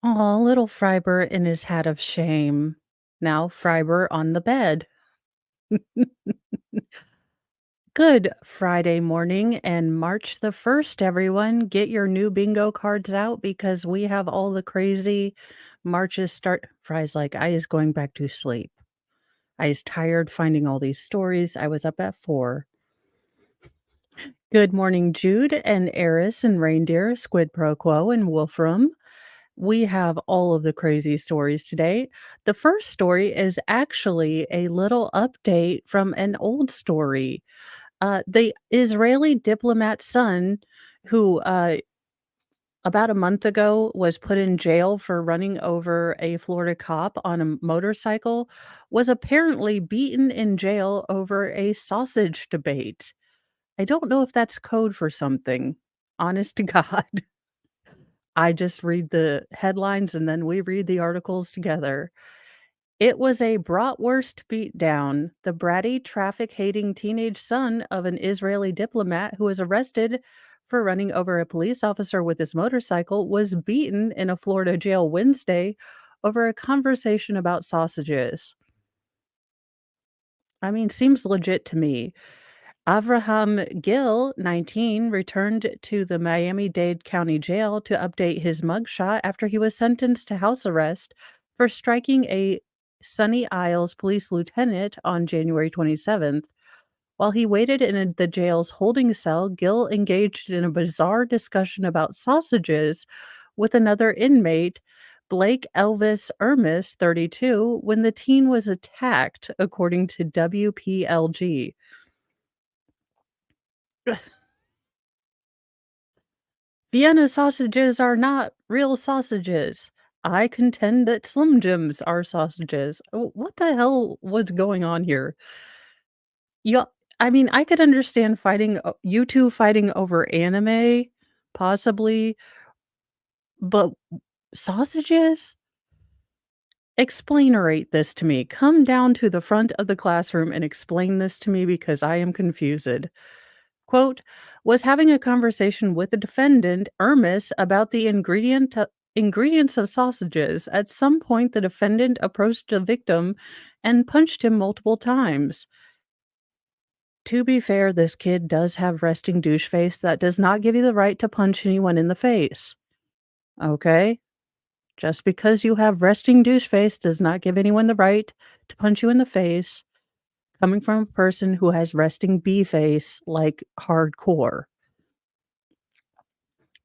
Aw, little Friber in his hat of shame. Now Friber on the bed. Good Friday morning and March the 1st, everyone. Get your new bingo cards out because we have all the crazy marches start. Fry's like, I is going back to sleep. I is tired finding all these stories. I was up at 4. Good morning, Jude and Eris and Reindeer, Squid Pro Quo and Wolfram. We have all of the crazy stories today. The first story is actually a little update from an old story. The Israeli diplomat's son, who about a month ago was put in jail for running over a Florida cop on a motorcycle, was apparently beaten in jail over a sausage debate. I don't know if that's code for something. Honest to God. I just read the headlines and then we read the articles together. It was a bratwurst beatdown. The bratty, traffic hating teenage son of an Israeli diplomat who was arrested for running over a police officer with his motorcycle was beaten in a Florida jail Wednesday over a conversation about sausages. I mean, seems legit to me. Avraham Gill, 19, returned to the Miami-Dade County Jail to update his mugshot after he was sentenced to house arrest for striking a Sunny Isles police lieutenant on January 27th. While he waited in the jail's holding cell, Gill engaged in a bizarre discussion about sausages with another inmate, Blake Elvis Ermis, 32, when the teen was attacked, according to WPLG. Vienna sausages are not real sausages. I contend that Slim Jims are sausages. What the hell was going on here? Yeah, I mean, I could understand fighting you 2 fighting over anime, possibly, but sausages? Explainerate this to me. Come down to the front of the classroom and explain this to me because I am confused. Quote, was having a conversation with the defendant, Ermis, about the ingredients of sausages. At some point, the defendant approached the victim and punched him multiple times. To be fair, this kid does have resting douche face. That does not give you the right to punch anyone in the face. Okay? Just because you have resting douche face does not give anyone the right to punch you in the face, coming from a person who has resting B face, like hardcore.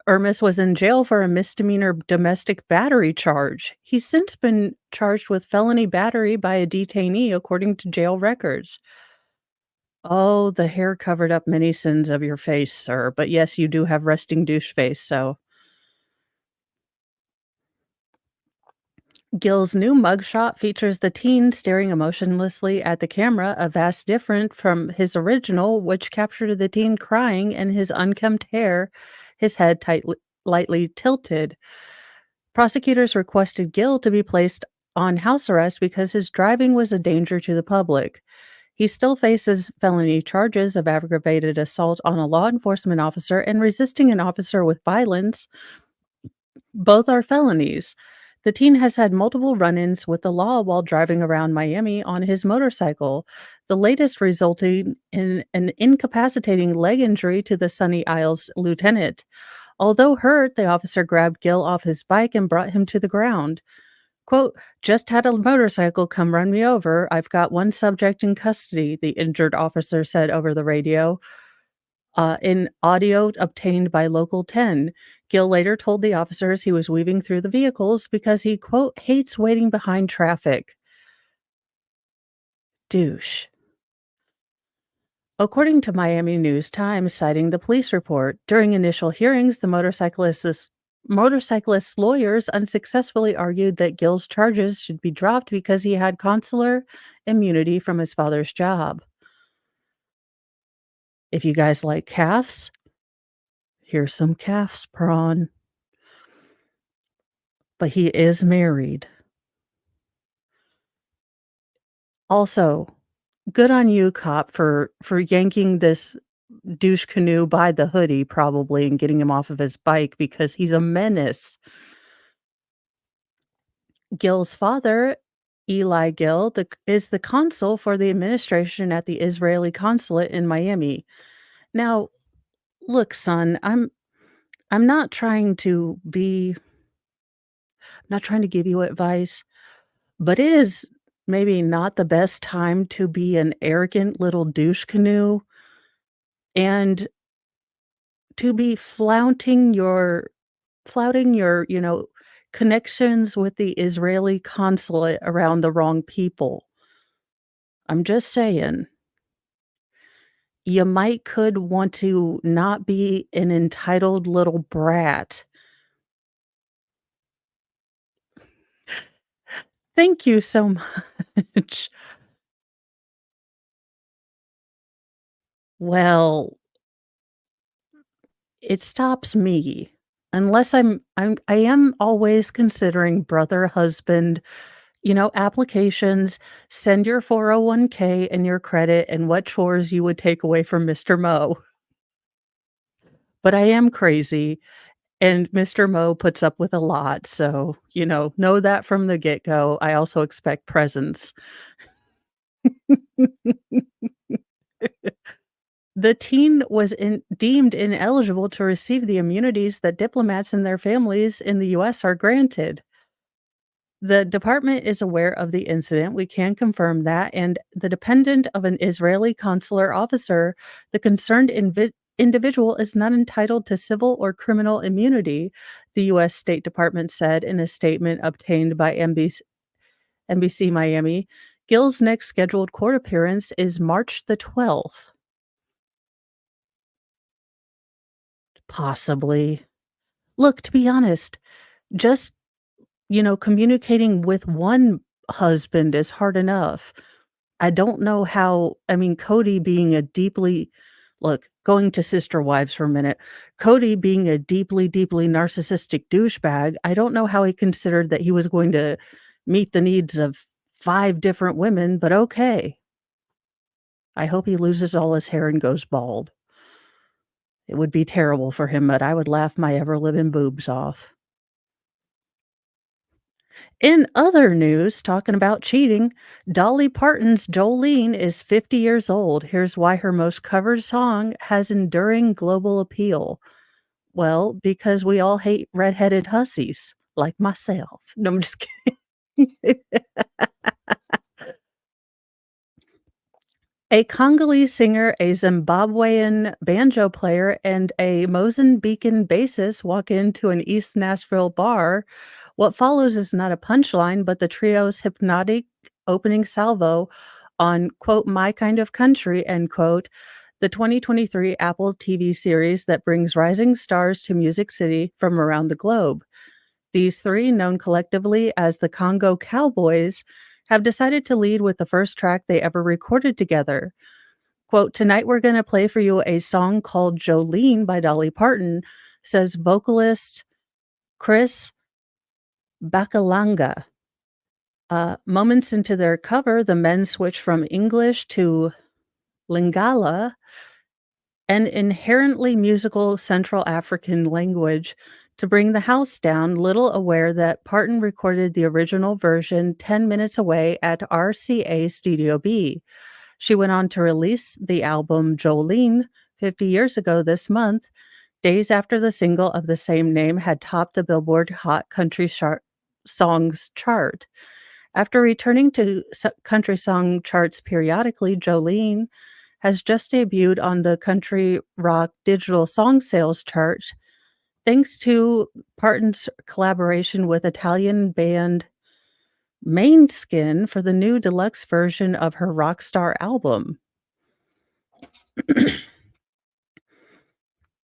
Ermis was in jail for a misdemeanor domestic battery charge. He's since been charged with felony battery by a detainee, according to jail records. Oh, the hair covered up many sins of your face, sir. But yes, you do have resting douche face, so. Gill's new mugshot features the teen staring emotionlessly at the camera, a vast different from his original, which captured the teen crying and his unkempt hair, his head lightly tilted. Prosecutors requested Gill to be placed on house arrest because his driving was a danger to the public. He still faces felony charges of aggravated assault on a law enforcement officer and resisting an officer with violence. Both are felonies. The teen has had multiple run ins with the law while driving around Miami on his motorcycle, the latest resulting in an incapacitating leg injury to the Sunny Isles lieutenant. Although hurt, the officer grabbed Gill off his bike and brought him to the ground. Quote, just had a motorcycle come run me over. I've got one subject in custody, the injured officer said over the radio. In audio obtained by Local 10, Gill later told the officers he was weaving through the vehicles because he, quote, hates waiting behind traffic. Douche. According to Miami News Times, citing the police report, during initial hearings, the motorcyclist's lawyers unsuccessfully argued that Gill's charges should be dropped because he had consular immunity from his father's job. If you guys like calves, here's some calf's prawn. But he is married. Also, good on you, cop, for yanking this douche canoe by the hoodie probably and getting him off of his bike because he's a menace. Gil's father, Eli Gil, is the consul for the administration at the Israeli consulate in Miami. Now, look, son, I'm not trying to be not trying to give you advice, but it is maybe not the best time to be an arrogant little douche canoe and to be flouting your, connections with the Israeli consulate around the wrong people. I'm just saying, you might could want to not be an entitled little brat. Thank you so much. Well, it stops me. Unless I am always considering brother, husband, applications, send your 401k and your credit and what chores you would take away from Mr. Mo. But I am crazy, and Mr. Mo puts up with a lot, so, know that from the get-go. I also expect presents. The teen was deemed ineligible to receive the immunities that diplomats and their families in the US are granted. The department is aware of the incident. We can confirm that. And the dependent of an Israeli consular officer, the concerned individual is not entitled to civil or criminal immunity, the U.S. State Department said in a statement obtained by NBC Miami. Gill's next scheduled court appearance is March the 12th. Possibly. Look, to be honest, just, communicating with one husband is hard enough. I don't know how I mean, Cody being a deeply look, going to sister wives for a minute, Cody being a deeply, deeply narcissistic douchebag, I don't know how he considered that he was going to meet the needs of 5 different women, but okay. I hope he loses all his hair and goes bald. It would be terrible for him, but I would laugh my ever-living boobs off. In other news, talking about cheating, Dolly Parton's Jolene is 50 years old. Here's why her most covered song has enduring global appeal. Well, because we all hate redheaded hussies, like myself. No, I'm just kidding. A Congolese singer, a Zimbabwean banjo player, and a Mozambican bassist walk into an East Nashville bar. What follows is not a punchline, but the trio's hypnotic opening salvo on, quote, My Kind of Country, end quote, the 2023 Apple TV series that brings rising stars to Music City from around the globe. These three, known collectively as the Congo Cowboys, have decided to lead with the first track they ever recorded together. Quote, Tonight we're going to play for you a song called Jolene by Dolly Parton, says vocalist Chris Bakalanga. Moments into their cover, the men switch from English to Lingala, an inherently musical Central African language, to bring the house down, little aware that Parton recorded the original version 10 minutes away at RCA Studio B. She went on to release the album Jolene 50 years ago this month, days after the single of the same name had topped the Billboard Hot Country Songs chart. After returning to country song charts periodically, Jolene has just debuted on the Country Rock Digital Song Sales chart thanks to Parton's collaboration with Italian band Mainskin for the new deluxe version of her Rockstar album.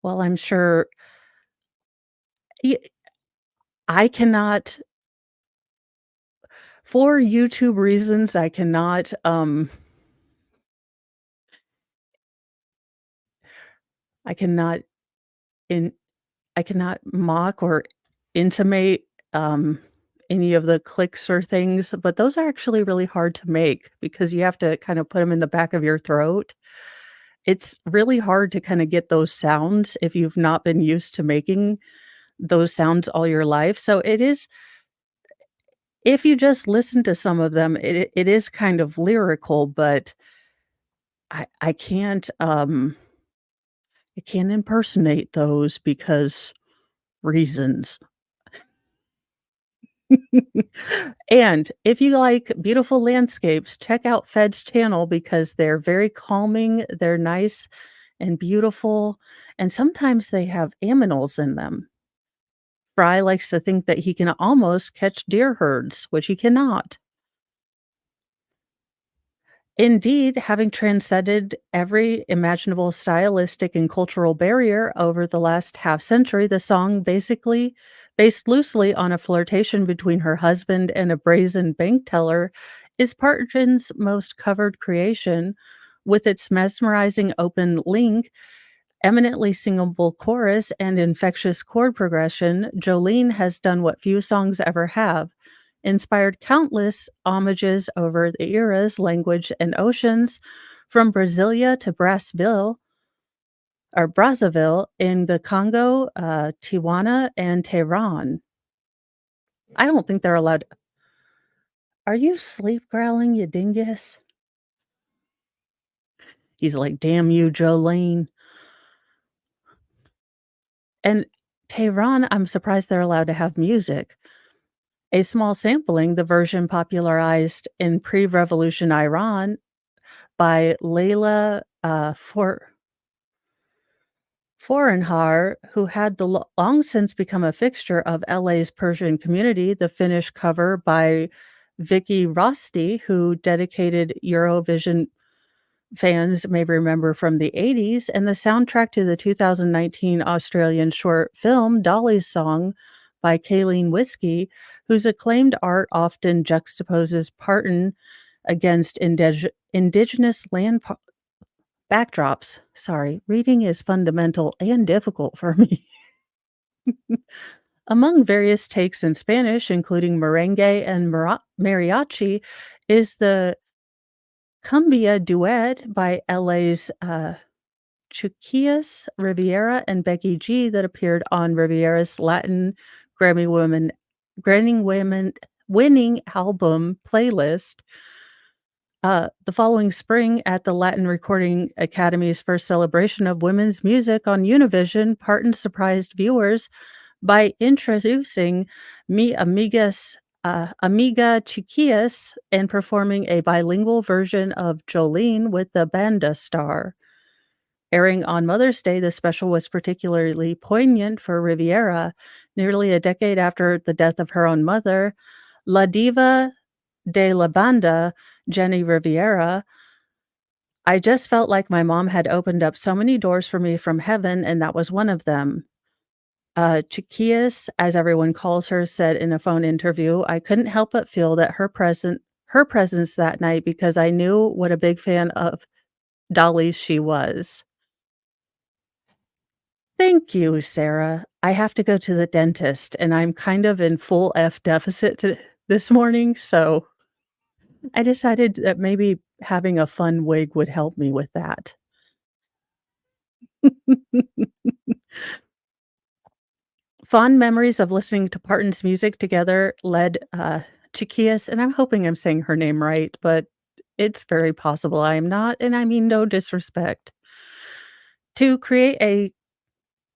Well, I'm sure y I cannot for YouTube reasons, I cannot in I cannot mock or intimate, any of the clicks or things, but those are actually really hard to make because you have to kind of put them in the back of your throat. It's really hard to kinda get those sounds if you've not been used to making those sounds all your life, so If you just listen to some of them, it is kind of lyrical, but I I can't impersonate those because reasons. And if you like beautiful landscapes, check out Fed's channel because they're very calming, they're nice and beautiful, and sometimes they have aminals in them. Fry likes to think that he can almost catch deer herds, which he cannot. Indeed, having transcended every imaginable stylistic and cultural barrier over the last half century, the song basically based loosely on a flirtation between her husband and a brazen bank teller is Parton's most covered creation with its mesmerizing open link, eminently singable chorus, and infectious chord progression. Jolene has done what few songs ever have, inspired countless homages over the eras, language, and oceans, from Brasilia to Brazzaville in the Congo, Tijuana, and Tehran. I don't think they're allowed. Are you sleep growling, you dingus? He's like, damn you, Jolene. And Tehran, I'm surprised they're allowed to have music. A small sampling, the version popularized in pre-revolution Iran by Layla Foreignhar, who had long since become a fixture of LA's Persian community, the Finnish cover by Vicky Rosti, who dedicated Eurovision fans may remember from the 80s, and the soundtrack to the 2019 Australian short film Dolly's Song by Kayleen Whiskey, whose acclaimed art often juxtaposes Parton against indigenous backdrops. Sorry, reading is fundamental and difficult for me. Among various takes in Spanish, including merengue and mariachi, is the Cumbia duet by LA's Chiquillas Riviera and Becky G that appeared on Riviera's Latin Grammy Women Grammy Women winning album playlist. The following spring, at the Latin Recording Academy's first celebration of women's music on Univision, Parton surprised viewers by introducing Amiga Chiquillas and performing a bilingual version of Jolene with the banda star. Airing on Mother's Day, the special was particularly poignant for Riviera. Nearly a decade after the death of her own mother, La Diva de la Banda, Jenny Riviera, I just felt like my mom had opened up so many doors for me from heaven, and that was one of them. Chiquillas, as everyone calls her, said in a phone interview, I couldn't help but feel that her presence that night because I knew what a big fan of Dolly's she was. Thank you, Sarah. I have to go to the dentist, and I'm kind of in full F deficit this morning, so I decided that maybe having a fun wig would help me with that. Fond memories of listening to Parton's music together led, Chiquillas, and I'm hoping I'm saying her name right, but it's very possible I am not, and I mean no disrespect, to create a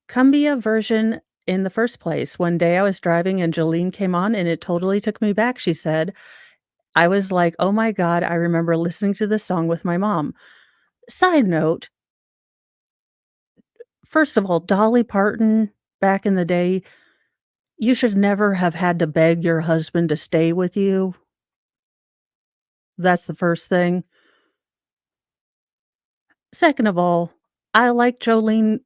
cumbia version in the first place. One day I was driving and Jolene came on and it totally took me back, she said. I was like, "Oh my god, I remember listening to this song with my mom." Side note, first of all, Dolly Parton back in the day, you should never have had to beg your husband to stay with you. That's the first thing. Second of all, I like Jolene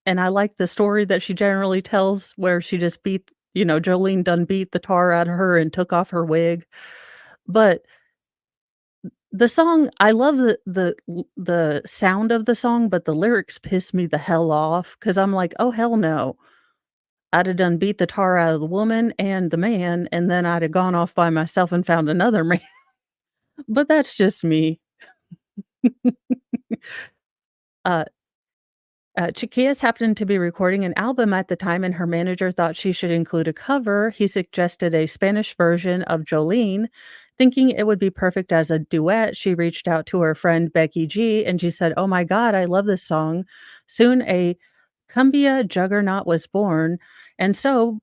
and I like the story that she generally tells where she just Jolene done beat the tar out of her and took off her wig. But the song, I love the sound of the song, but the lyrics piss me the hell off because 'cause I'm like, "Oh, hell no. I'd have done beat the tar out of the woman and the man, and then I'd have gone off by myself and found another man." But that's just me. Uh, Chiquillas happened to be recording an album at the time, and her manager thought she should include a cover. He suggested a Spanish version of Jolene. Thinking it would be perfect as a duet, she reached out to her friend Becky G, and she said, "Oh my God, I love this song." Soon a cumbia juggernaut was born, and so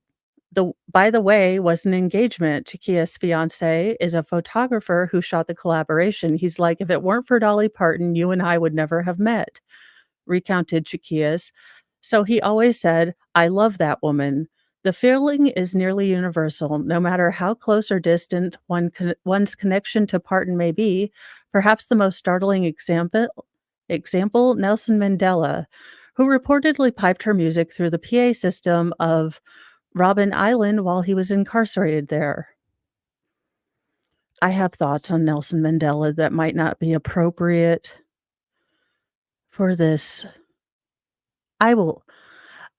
by the way, was an engagement. Chiquilla's fiance is a photographer who shot the collaboration. He's like, "If it weren't for Dolly Parton, you and I would never have met," recounted Chiquillas. So he always said, "I love that woman." The feeling is nearly universal, no matter how close or distant one's connection to Parton may be. Perhaps the most startling example Nelson Mandela, who reportedly piped her music through the PA system of Robben Island while he was incarcerated there. I have thoughts on Nelson Mandela that might not be appropriate for this. I will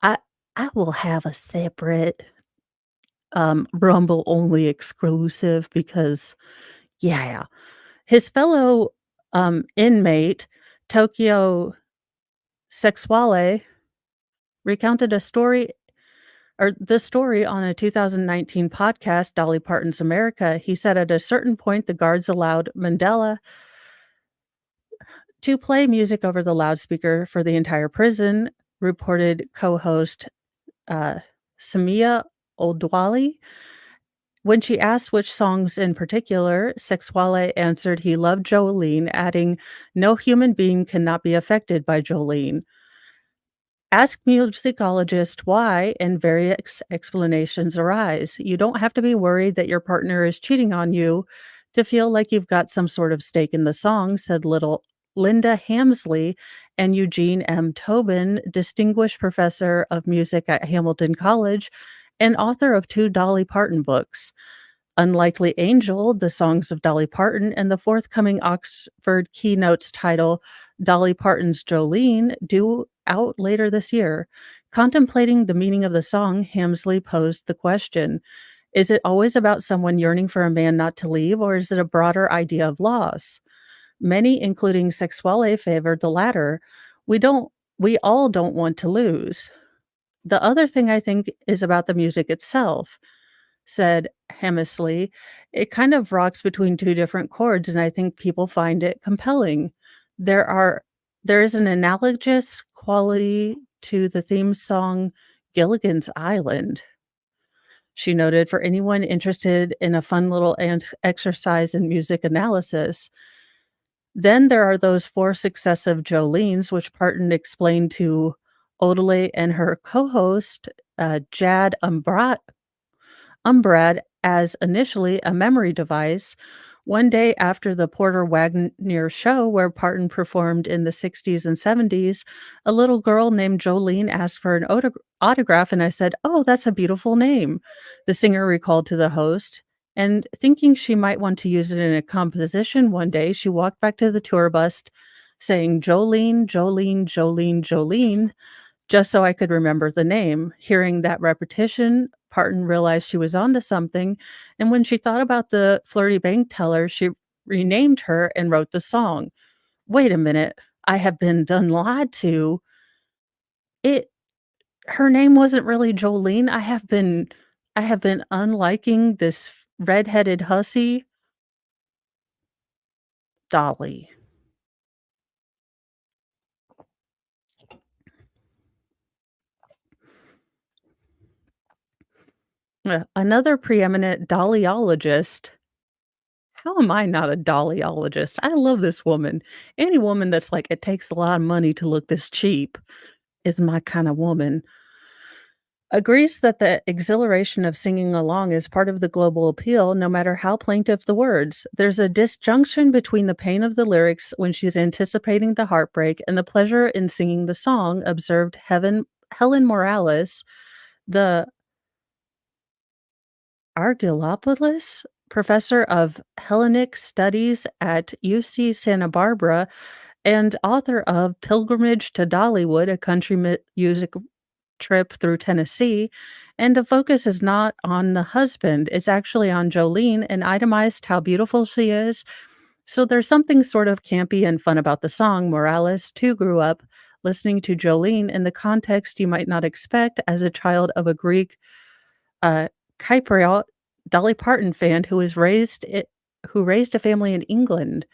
I I will have a separate, Rumble only exclusive because, yeah, his fellow, inmate, Tokyo Sexuale, recounted a story or the story on a 2019 podcast, Dolly Parton's America. He said at a certain point, the guards allowed Mandela to play music over the loudspeaker for the entire prison, reported co-host, uh, Samia Oldwali. When she asked which songs in particular, Sexuale answered he loved Jolene, adding, "No human being cannot be affected by Jolene." Ask musicologist why, and various explanations arise. You don't have to be worried that your partner is cheating on you to feel like you've got some sort of stake in the song, said little Linda Hamsley and Eugene M. Tobin, distinguished professor of music at Hamilton College and author of 2 Dolly Parton books. Unlikely Angel, the songs of Dolly Parton, and the forthcoming Oxford keynotes title, Dolly Parton's Jolene, due out later this year. Contemplating the meaning of the song, Hamsley posed the question, is it always about someone yearning for a man not to leave, or is it a broader idea of loss? Many, including Sexuale, favored the latter. We don't we all don't want to lose. The other thing I think is about the music itself, said Hemisley. It kind of rocks between 2 different chords, and I think people find it compelling. There are there is an analogous quality to the theme song Gilligan's Island, she noted, for anyone interested in a fun little exercise in music analysis. Then there are those 4 successive Jolenes, which Parton explained to Odelay and her co-host, Jad Umbrad as initially a memory device. One day after the Porter Wagner show, where Parton performed in the 60s and 70s, a little girl named Jolene asked for an autograph, and I said, "Oh, that's a beautiful name," the singer recalled to the host. And thinking she might want to use it in a composition one day, she walked back to the tour bus saying, "Jolene, Jolene, Jolene, Jolene," just so I could remember the name. Hearing that repetition, Parton realized she was onto something, and when she thought about the flirty bank teller, she renamed her and wrote the song. Wait a minute, I have been done lied to. It Her name wasn't really Jolene. I have been unliking this redheaded hussy, Dolly. Another preeminent Dollyologist. How am I not a Dollyologist? I love this woman. Any woman that's like, "It takes a lot of money to look this cheap," is my kinda woman. Agrees that the exhilaration of singing along is part of the global appeal, no matter how plaintive the words. There's a disjunction between the pain of the lyrics when she's anticipating the heartbreak and the pleasure in singing the song, observed Helen Morales, the Argyropoulos professor of Hellenic Studies at UC Santa Barbara and author of Pilgrimage to Dollywood, a country music trip through Tennessee. And the focus is not on the husband, it's actually on Jolene and itemized how beautiful she is. So there's something sort of campy and fun about the song. Morales, too, grew up listening to Jolene in the context you might not expect as a child of a Greek, uh, Cypriot Dolly Parton fan who raised a family in England.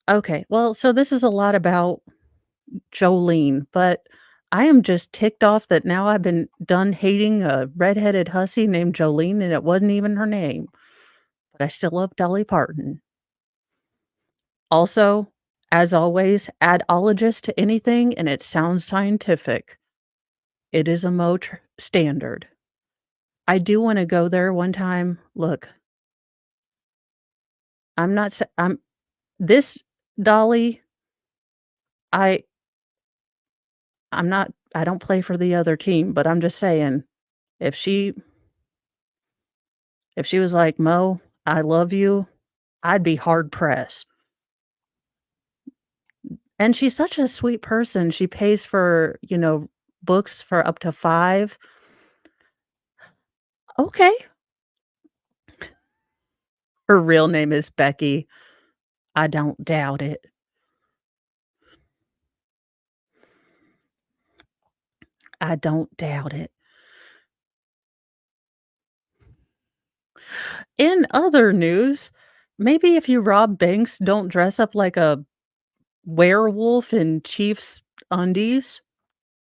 Okay, well, so this is a lot about Jolene, but I am just ticked off that now I've been done hating a redheaded hussy named Jolene, and it wasn't even her name, but I still love Dolly Parton. Also, as always, add ologist to anything and it sounds scientific. It is a standard. I do wanna go there one time. Look, I'm not sa I'm this Dolly, I I don't play for the other team, but I'm just saying, if she if she was like, "Mo, I love you," I'd be hard pressed. And she's such a sweet person. She pays for, books for up to 5. Okay. Her real name is Becky. I don't doubt it. I don't doubt it. In other news, maybe if you rob banks, don't dress up like a werewolf in Chiefs undies.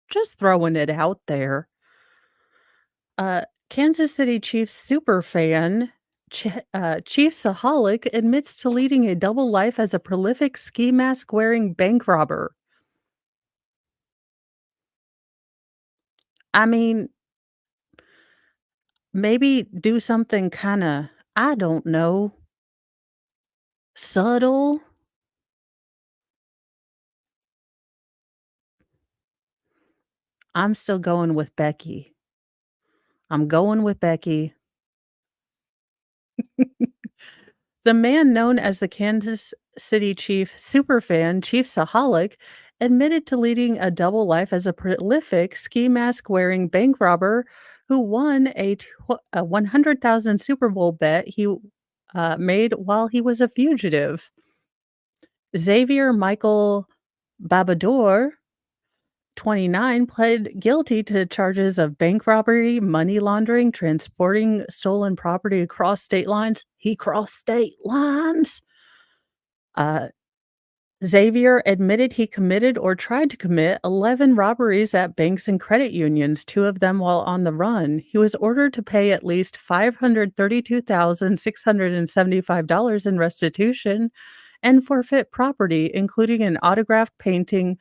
Just throwing it out there. Kansas City Chiefs super fan, Chiefsaholic admits to leading a double life as a prolific ski mask wearing bank robber. I mean, maybe do something kinda, I don't know, subtle? I'm still going with Becky. I'm going with Becky. The man known as the Kansas City Chief superfan, Chiefsaholic, admitted to leading a double life as a prolific ski mask wearing bank robber who won a 100,000 Super Bowl bet he made while he was a fugitive. Xavier Michael Babador, 29, pled guilty to charges of bank robbery, money laundering, transporting stolen property across state lines. He crossed state lines. Uh, Xavier admitted he committed or tried to commit 11 robberies at banks and credit unions, 2 of them while on the run. He was ordered to pay at least $532,675 in restitution and forfeit property, including an autographed painting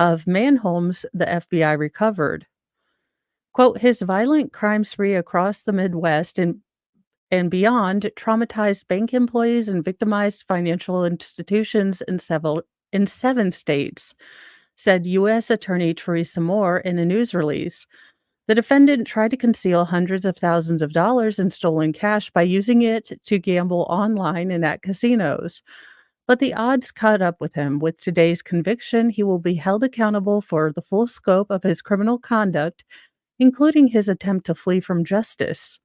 of Manholm's the FBI recovered. Quote, his violent crime spree across the Midwest and beyond traumatized bank employees and victimized financial institutions in 7 states, said U.S. Attorney Teresa Moore in a news release. The defendant tried to conceal hundreds of thousands of dollars in stolen cash by using it to gamble online and at casinos. But the odds caught up with him. With today's conviction, he will be held accountable for the full scope of his criminal conduct, including his attempt to flee from justice.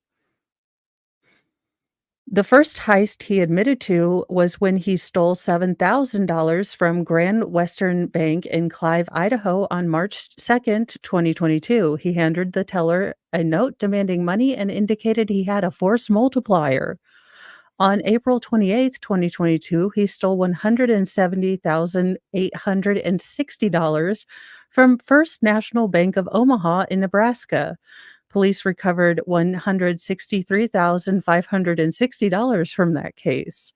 The first heist he admitted to was when he stole $7,000 from Grand Western Bank in Clive, Idaho on March 2nd, 2022. He handed the teller a note demanding money and indicated he had a force multiplier. On April 28th, 2022, he stole $170,860 from First National Bank of Omaha in Nebraska. Police recovered $163,560 from that case.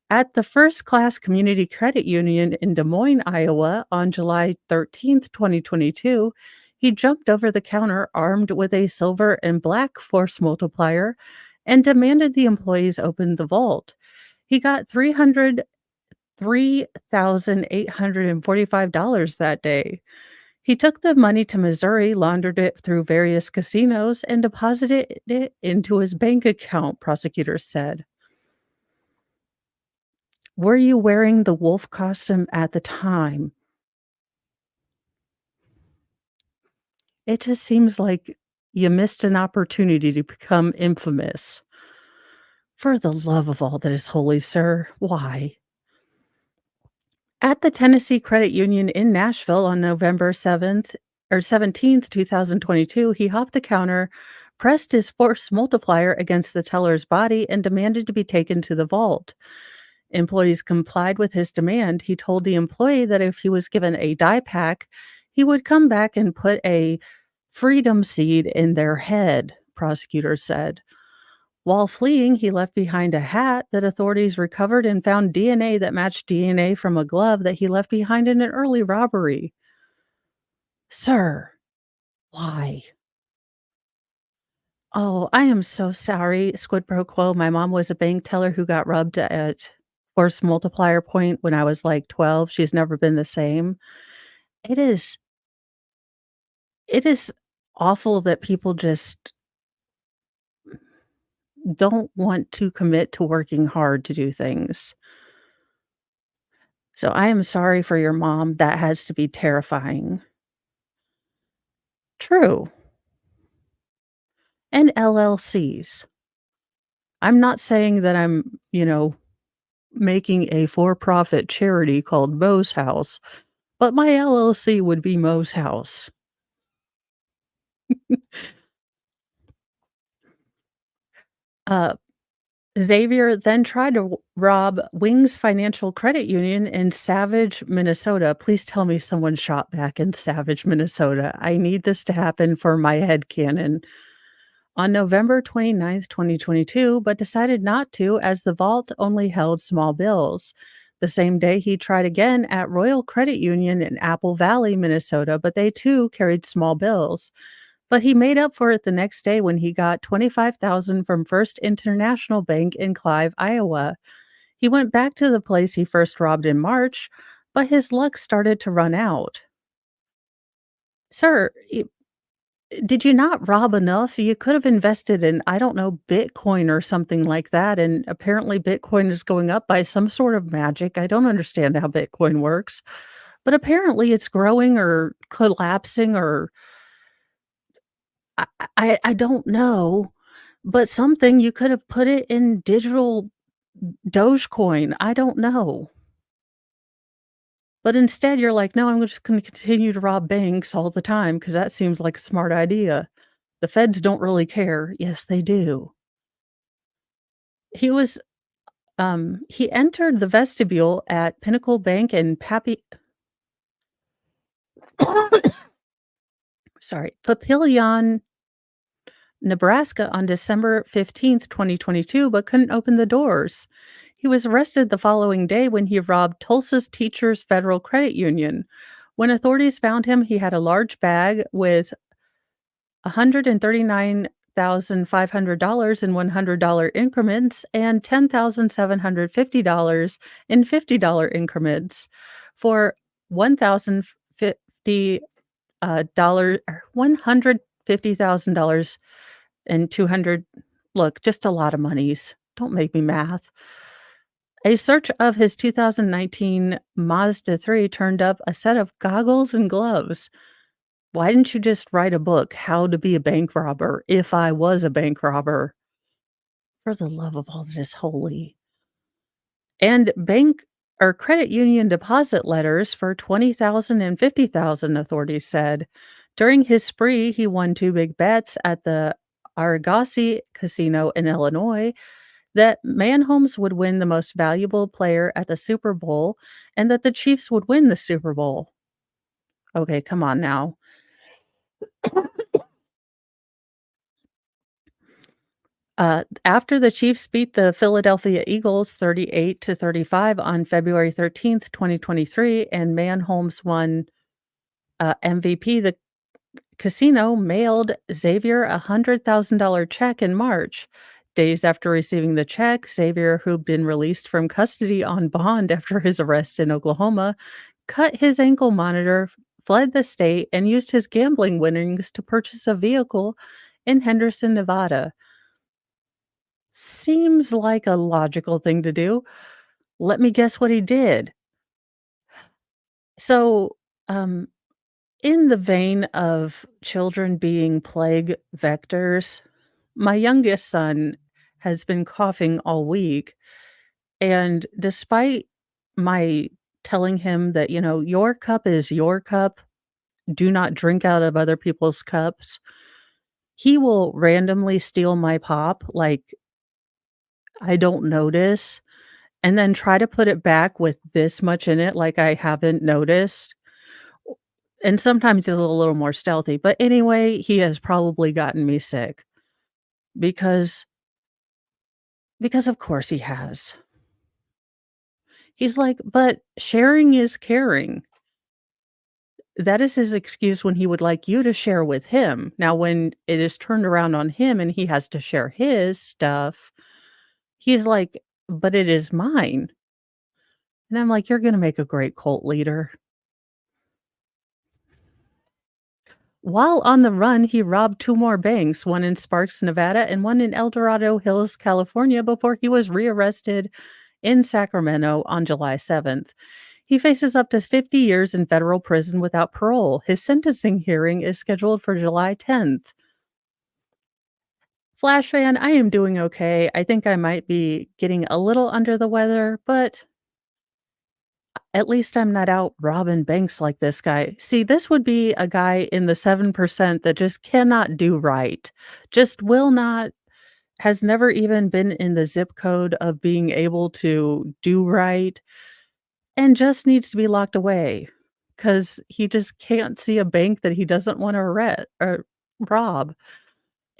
At the First Class Community Credit Union in Des Moines, Iowa, on July 13th, 2022, he jumped over the counter armed with a silver and black force multiplier and demanded the employees open the vault. He got $303,845 that day. He took the money to Missouri, laundered it through various casinos, and deposited it into his bank account, prosecutors said. Were you wearing the wolf costume at the time? It just seems like you missed an opportunity to become infamous. For the love of all that is holy, sir, why? At the Tennessee Credit Union in Nashville on November 7th or 17th, 2022, he hopped the counter, pressed his force multiplier against the teller's body, and demanded to be taken to the vault. Employees complied with his demand. He told the employee that if he was given a die pack, he would come back and put a freedom seed in their head, prosecutors said. While fleeing, he left behind a hat that authorities recovered and found DNA that matched DNA from a glove that he left behind in an early robbery. Sir, why? Oh, I am so sorry. Squid pro quo. My mom was a bank teller who got rubbed at force multiplier point when I was like 12. She's never been the same. It is it is awful that people just don't want to commit to working hard to do things. So I am sorry for your mom. That has to be terrifying. True. And LLCs. I'm not saying that I'm, making a for-profit charity called Mo's House, but my LLC would be Mo's House. Uh, Xavier then tried to rob Wings Financial Credit Union in Savage, Minnesota. Please tell me someone shot back in Savage, Minnesota. I need this to happen for my headcanon. On November 29th, 2022, but decided not to as the vault only held small bills. The same day, he tried again at Royal Credit Union in Apple Valley, Minnesota, but they too carried small bills. But he made up for it the next day when he got 25,000 from First International Bank in Clive, Iowa. He went back to the place he first robbed in March, but his luck started to run out. Sir, did you not rob enough? You could have invested in, I don't know, Bitcoin or something like that, and apparently Bitcoin is going up by some sort of magic. I don't understand how Bitcoin works, but apparently it's growing or collapsing or I don't know, but something you could have put it in digital Dogecoin. I don't know. But instead, you're like, "No, I'm just gonna continue to rob banks all the time because that seems like a smart idea. The feds don't really care." Yes, they do. He was, he entered the vestibule at Pinnacle Bank in Papillion, Nebraska on December 15th, 2022, but couldn't open the doors. He was arrested the following day when he robbed Tulsa's Teachers Federal Credit Union. When authorities found him, he had a large bag with $139,500 in $100 increments and $10,750 in $50 increments for $1,050 dollar $150,000 and 200. Look, just a lot of monies. Don't make me math. A search of his 2019 Mazda 3 turned up a set of goggles and gloves. Why didn't you just write a book, How to Be a Bank Robber, if I was a bank robber? For the love of all that is holy. And bank or credit union deposit letters for 20,000 and 50,000. Authorities said. During his spree, he won two big bets at the Argosy Casino in Illinois that Manholmes would win the most valuable player at the Super Bowl and that the Chiefs would win the Super Bowl. Okay, come on now. After the Chiefs beat the Philadelphia Eagles 38-35 on February 13th, 2023, and Manholmes won MVP, the casino mailed Xavier a $100,000 check in March. Days after receiving the check, Xavier, who'd been released from custody on bond after his arrest in Oklahoma, cut his ankle monitor, fled the state, and used his gambling winnings to purchase a vehicle in Henderson, Nevada. Seems like a logical thing to do. Let me guess what he did. So, um, in the vein of children being plague vectors, my youngest son has been coughing all week, and despite my telling him that, "Your cup is your cup. Do not drink out of other people's cups." He will randomly steal my pop, like, I don't notice, and then try to put it back with this much in it, like I haven't noticed. And sometimes he's a little more stealthy, but anyway, he has probably gotten me sick because of course he has. He's like, "But sharing is caring." That is his excuse when he would like you to share with him. Now when it is turned around on him and he has to share his stuff, he's like, "But it is mine." And I'm like, "You're gonna make a great cult leader." While on the run, he robbed 2 more banks, one in Sparks, Nevada, and one in El Dorado Hills, California, before he was rearrested in Sacramento on July 7th. He faces up to 50 years in federal prison without parole. His sentencing hearing is scheduled for July 10th. Flash fan, I am doing okay. I think I might be getting a little under the weather, but at least I'm not out robbing banks like this guy. See, this would be a guy in the 7% that just cannot do right. Just will not, has never even been in the zip code of being able to do right, and just needs to be locked away because he just can't see a bank that he doesn't want to or rob.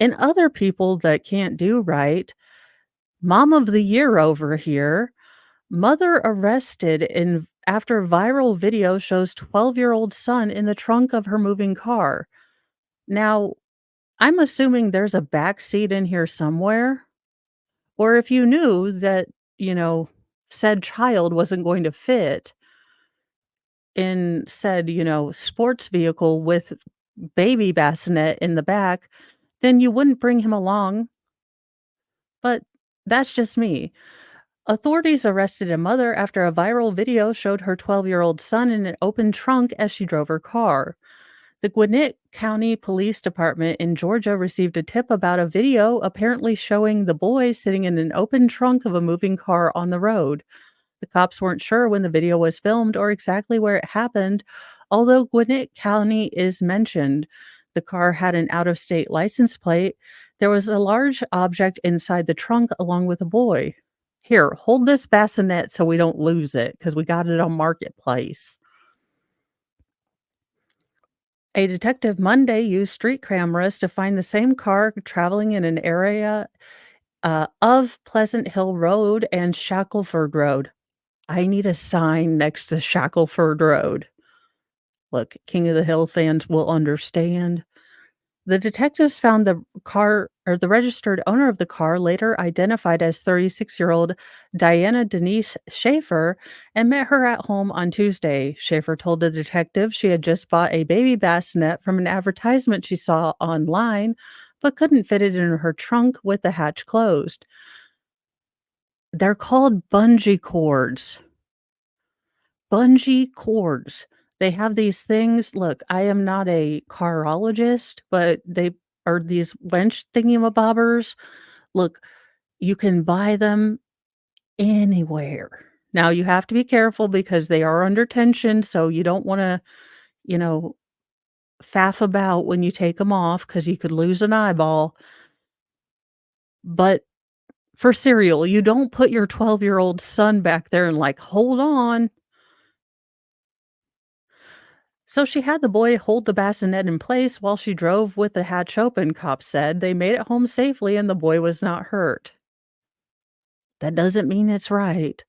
And other people that can't do right, mom of the year over here, mother arrested in after viral video shows 12-year-old son in the trunk of her moving car. Now, I'm assuming there's a back seat in here somewhere, or if you knew that, you know, said child wasn't going to fit in said, sports vehicle with baby bassinet in the back, then you wouldn't bring him along, but that's just me. Authorities arrested a mother after a viral video showed her 12-year-old son in an open trunk as she drove her car. The Gwinnett County Police Department in Georgia received a tip about a video apparently showing the boy sitting in an open trunk of a moving car on the road. The cops weren't sure when the video was filmed or exactly where it happened, although Gwinnett County is mentioned. The car had an out of state license plate. There was a large object inside the trunk along with a boy. Here, hold this bassinet so we don't lose it because we got it on Marketplace. A detective Monday used street cameras to find the same car traveling in an area of Pleasant Hill Road and Shackelford Road. I need a sign next to Shackelford Road. Look, King of the Hill fans will understand. The detectives found the car or the registered owner of the car, later identified as 36-year-old Diana Denise Schaefer, and met her at home on Tuesday. Schaefer told the detective she had just bought a baby bassinet from an advertisement she saw online, but couldn't fit it in her trunk with the hatch closed. They're called bungee cords. Bungee cords. They have these things, look, I am not a carologist, but they are these wench thingamabobbers. Look, you can buy them anywhere. Now you have to be careful because they are under tension, so you don't wanna, you know, faff about when you take them off because you could lose an eyeball. But for cereal, you don't put your 12-year-old son back there and like, "Hold on." So she had the boy hold the bassinet in place while she drove with the hatch open, cops said. They made it home safely and the boy was not hurt. That doesn't mean it's right.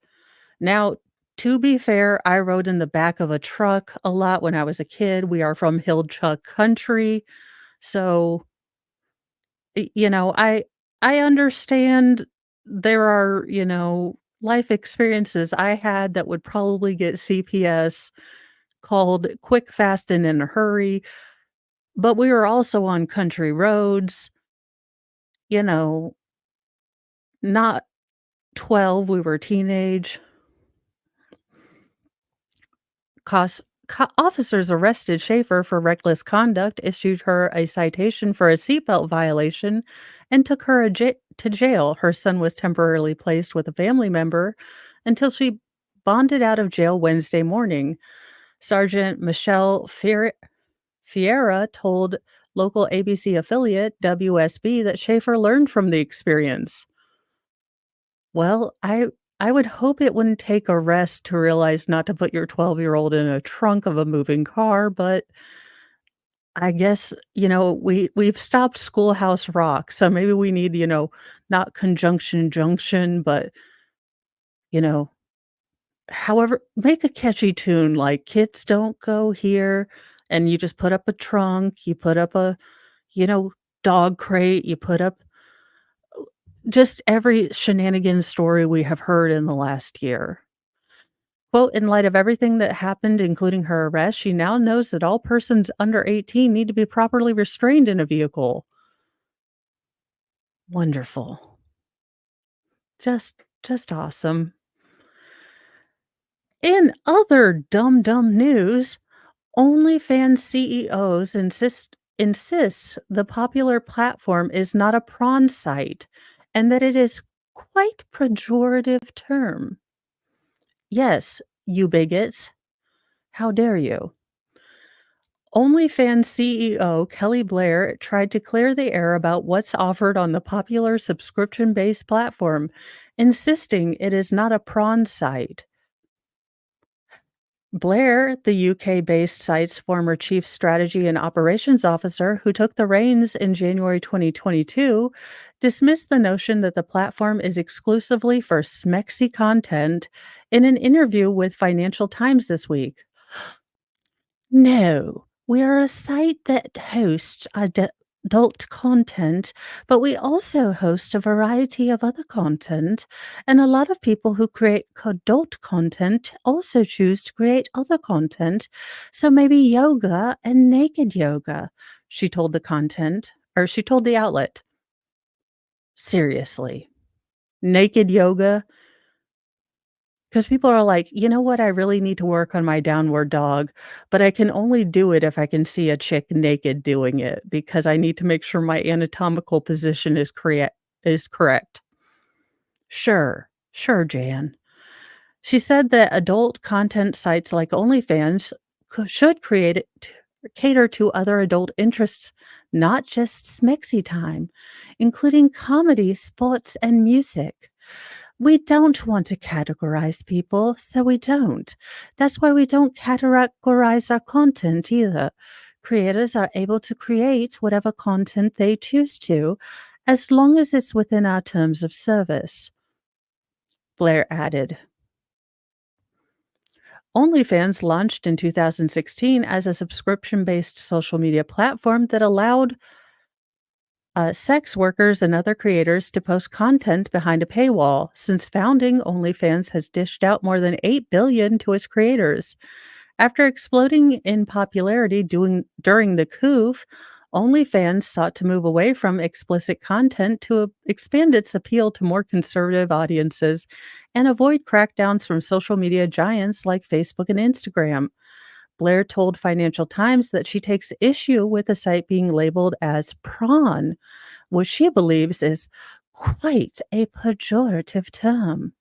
Now, to be fair, I rode in the back of a truck a lot when I was a kid. We are from hill truck country. So, I understand there are, life experiences I had that would probably get CPS called quick, fast, and in a hurry. But we were also on country roads, you know, not 12, we were teenage. Officers arrested Schaefer for reckless conduct, issued her a citation for a seatbelt violation, and took her to jail. Her son was temporarily placed with a family member until she bonded out of jail Wednesday morning. Sergeant Michelle Fiera told local ABC affiliate WSB that Schaefer learned from the experience. Well, I would hope it wouldn't take arrest to realize not to put your 12-year-old in a trunk of a moving car, but I guess, we've stopped Schoolhouse Rock, so maybe we need, not Conjunction Junction, but, you know, however make a catchy tune like "Kids Don't Go Here," and you just put up a trunk, you put up a, you know, dog crate, you put up just every shenanigan story we have heard in the last year. Quote, "In light of everything that happened, including her arrest, she now knows that all persons under 18 need to be properly restrained in a vehicle." Wonderful. Just awesome. In other dumb news, OnlyFans CEOs insists the popular platform is not a prawn site and that it is quite pejorative term. Yes, you bigots, how dare you? OnlyFans CEO Kelly Blair tried to clear the air about what's offered on the popular subscription-based platform, insisting it is not a prawn site. Blair, the UK-based site's former chief strategy and operations officer who took the reins in January 2022, dismissed the notion that the platform is exclusively for smexy content in an interview with Financial Times this week. No, we are a site that hosts adult content, but we also host a variety of other content. And a lot of people who create adult content also choose to create other content. So maybe yoga and naked yoga, she told the outlet. Seriously, naked yoga? Because people are like, "You know what? I really need to work on my downward dog, but I can only do it if I can see a chick naked doing it because I need to make sure my anatomical position is correct." Sure, sure, Jan. She said that adult content sites like OnlyFans should cater to other adult interests, not just smexy time, including comedy, sports, and music. We don't want to categorize people, so we don't. That's why we don't categorize our content either. Creators are able to create whatever content they choose to, as long as it's within our terms of service. Blair added. OnlyFans launched in 2016 as a subscription based social media platform that allowed sex workers and other creators to post content behind a paywall. Since founding, OnlyFans has dished out more than $8 billion to its creators. After exploding in popularity during the coup, OnlyFans sought to move away from explicit content to expand its appeal to more conservative audiences and avoid crackdowns from social media giants like Facebook and Instagram. Blair told Financial Times that she takes issue with the site being labeled as prawn, which she believes is quite a pejorative term.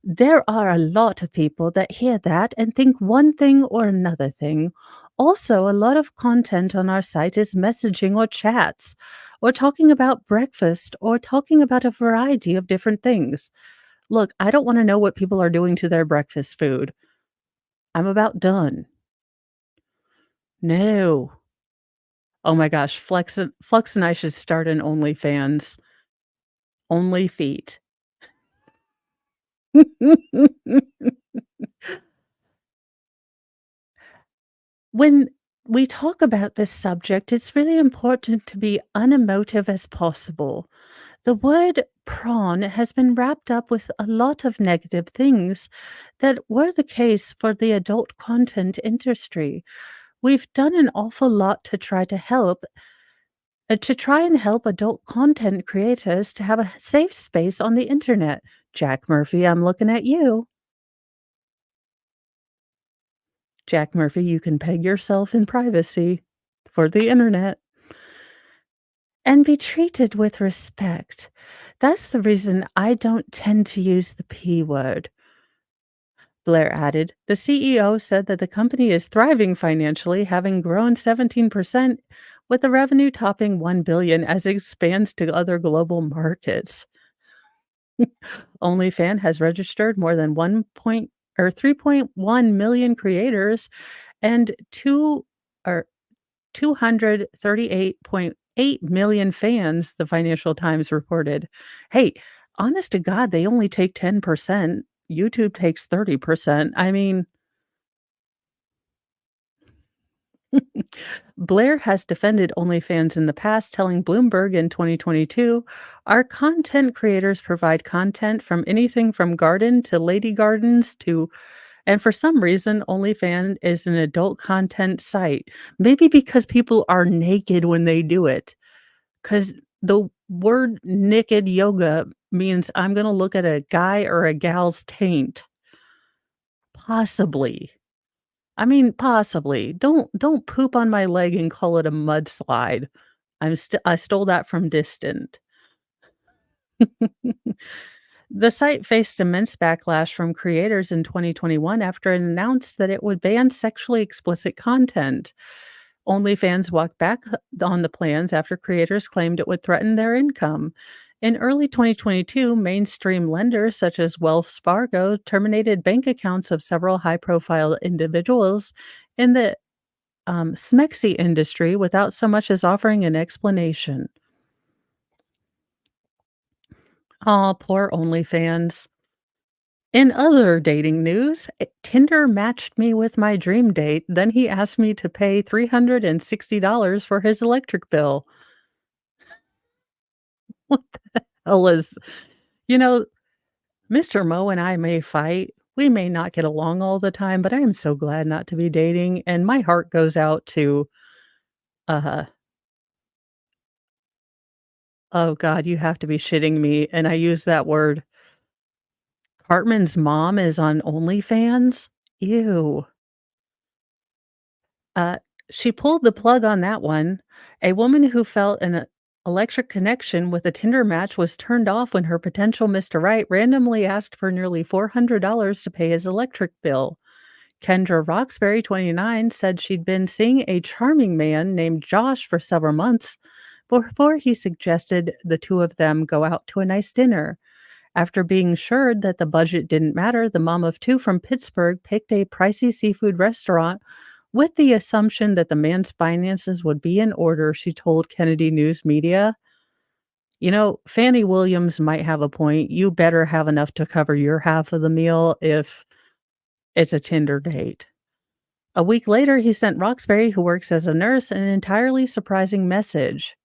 There are a lot of people that hear that and think one thing or another thing. Also, a lot of content on our site is messaging or chats, or talking about breakfast, or talking about a variety of different things. Look, I don't want to know what people are doing to their breakfast food. I'm about done. No. Oh my gosh, Flux and I should start an OnlyFans. Only feet. When we talk about this subject, it's really important to be unemotive as possible. The word prawn has been wrapped up with a lot of negative things that were the case for the adult content industry. We've done an awful lot to try and help adult content creators to have a safe space on the internet. Jack Murphy, I'm looking at you. Jack Murphy, you can peg yourself in privacy for the internet and be treated with respect. That's the reason I don't tend to use the P word. Blair added. The CEO said that the company is thriving financially, having grown 17%, with the revenue topping 1 billion as it expands to other global markets. OnlyFans has registered more than 1 point or 3.1 million creators and 2 or 238.8 million fans, the Financial Times reported. Hey, honest to God, they only take 10%. YouTube takes 30%. I mean, Blair has defended OnlyFans in the past, telling Bloomberg in 2022, our content creators provide content from anything from garden to lady gardens to, and for some reason, OnlyFans is an adult content site. Maybe because people are naked when they do it. Because the word naked yoga means I'm going to look at a guy or a gal's taint. Possibly. I mean, possibly. Don't poop on my leg and call it a mudslide. I stole that from Distant. The site faced immense backlash from creators in 2021 after it announced that it would ban sexually explicit content. OnlyFans walked back on the plans after creators claimed it would threaten their income. In early 2022, mainstream lenders such as Wells Fargo terminated bank accounts of several high profile individuals in the Smexy industry without so much as offering an explanation. Aw, poor OnlyFans. In other dating news, Tinder matched me with my dream date. Then he asked me to pay $360 for his electric bill. What the hell is, you know, Mr. Mo and I may fight. We may not get along all the time, but I am so glad not to be dating. And my heart goes out to, uh, oh God, you have to be shitting me. And I use that word. Cartman's mom is on OnlyFans. Ew. Uh, she pulled the plug on that one. A woman who felt an electric connection with a Tinder match was turned off when her potential Mr. Right randomly asked for nearly $400 to pay his electric bill. Kendra Roxbury, 29, said she'd been seeing a charming man named Josh for several months before he suggested the two of them go out to a nice dinner. After being assured that the budget didn't matter, the mom of two from Pittsburgh picked a pricey seafood restaurant with the assumption that the man's finances would be in order, she told Kennedy News Media. You know, Fannie Williams might have a point. You better have enough to cover your half of the meal if it's a Tinder date. A week later, he sent Roxbury, who works as a nurse, an entirely surprising message.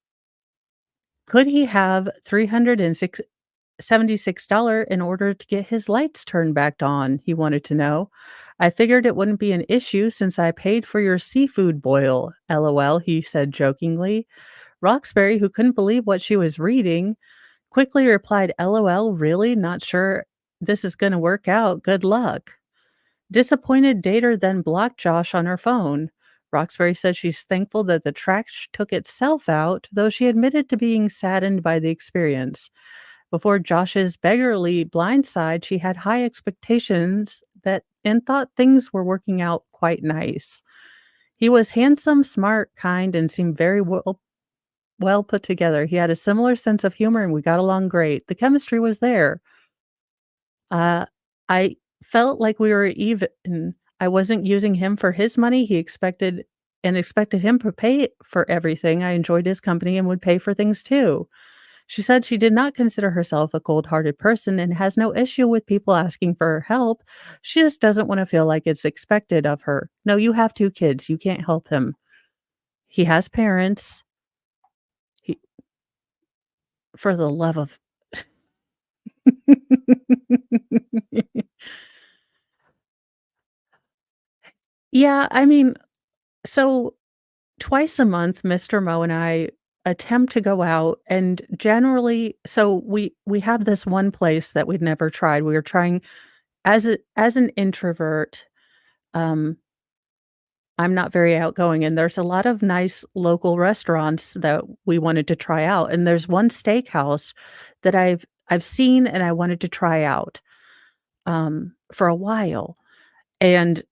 Could he have $376 in order to get his lights turned back on? He wanted to know. I figured it wouldn't be an issue since I paid for your seafood boil. LOL, he said jokingly. Roxbury, who couldn't believe what she was reading, quickly replied, LOL, really? Not sure this is going to work out. Good luck. Disappointed dater then blocked Josh on her phone. Roxbury said she's thankful that the trash took itself out, though she admitted to being saddened by the experience. Before Josh's beggarly blindside, she had high expectations that and thought things were working out quite nice. He was handsome, smart, kind, and seemed very well put together. He had a similar sense of humor and we got along great. The chemistry was there. Uh, I felt like we were even. I wasn't using him for his money. He expected him to pay for everything. I enjoyed his company and would pay for things too. She said she did not consider herself a cold-hearted person and has no issue with people asking for her help. She just doesn't want to feel like it's expected of her. No, you have two kids. You can't help him. He has parents. He, for the love of. Yeah, I mean, so twice a month, Mr. Mo and I attempt to go out and generally we have this one place that we'd never tried. We were trying as an introvert, um, I'm not very outgoing, and there's a lot of nice local restaurants that we wanted to try out, and there's one steakhouse that I've seen and I wanted to try out, for a while. And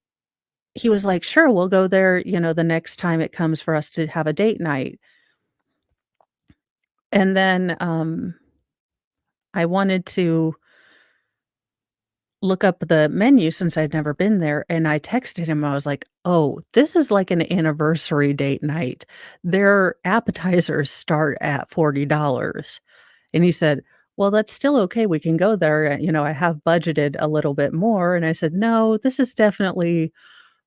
he was like, "Sure, we'll go there, the next time it comes for us to have a date night." And then, I wanted to look up the menu since I'd never been there, and I texted him, I was like, "Oh, this is like an anniversary date night. Their appetizers start at $40." And he said, "Well, that's still okay, we can go there, I have budgeted a little bit more." And I said, "No, this is definitely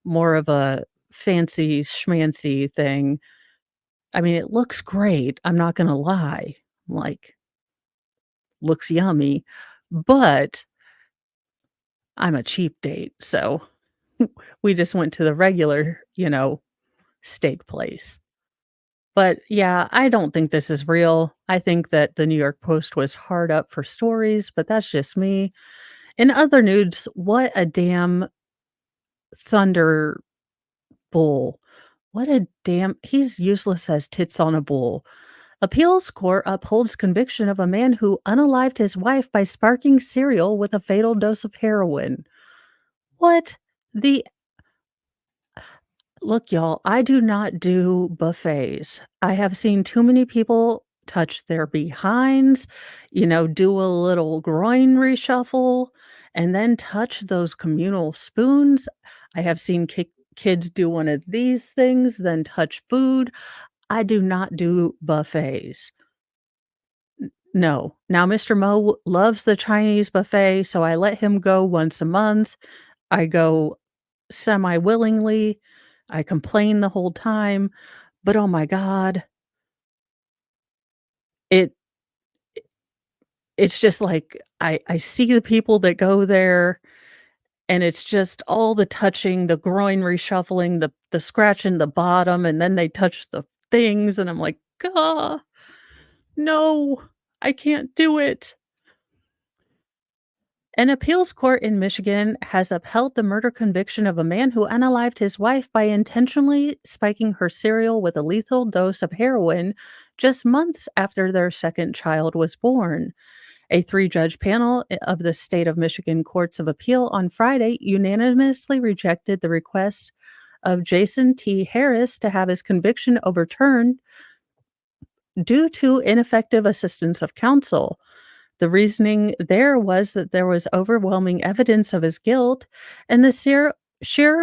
more of a fancy schmancy thing. I mean, it looks great, I'm not gonna lie, like, looks yummy, but I'm a cheap date, so we just went to the regular, steak place." But, yeah, I don't think this is real. I think that the New York Post was hard up for stories, but that's just me. In other news, what a damn thunder bull. What a damn he's useless as tits on a bull. Appeals court upholds conviction of a man who unalived his wife by sparking cereal with a fatal dose of heroin. What the Look, y'all, I do not do buffets. I have seen too many people touch their behinds, do a little groin reshuffle, and then touch those communal spoons. I have seen kids do one of these things, then touch food. I do not do buffets. No. Now, Mr. Mo loves the Chinese buffet, so I let him go once a month. I go semi-willingly. I complain the whole time, but oh my god, it it's just like I see the people that go there, and it's just all the touching, the groin reshuffling, the scratching the bottom, and then they touch the things, and I'm like, "Gah, no, I can't do it." An appeals court in Michigan has upheld the murder conviction of a man who unalived his wife by intentionally spiking her cereal with a lethal dose of heroin just months after their second child was born. A three-judge panel of the state of Michigan Courts of Appeal on Friday unanimously rejected the request of Jason T. Harris to have his conviction overturned due to ineffective assistance of counsel. The reasoning there was that there was overwhelming evidence of his guilt and the sheer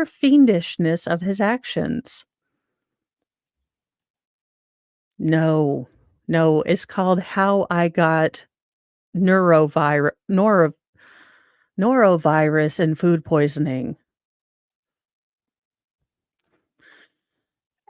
fiendishness of his actions. No, no, it's called How I Got Neurovir- Noro- Norovirus and Food Poisoning.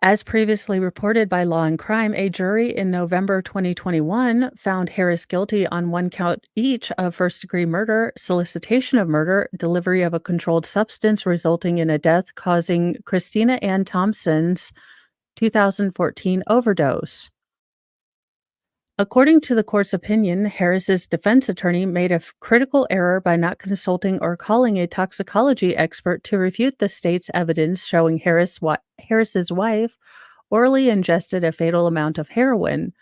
As previously reported by Law and Crime, a jury in November 2021 found Harris guilty on one count each of first degree murder, solicitation of murder, delivery of a controlled substance resulting in a death causing Christina Ann Thompson's 2014 overdose. According to the court's opinion, Harris's defense attorney made a critical error by not consulting or calling a toxicology expert to refute the state's evidence showing Harris's wife orally ingested a fatal amount of heroin,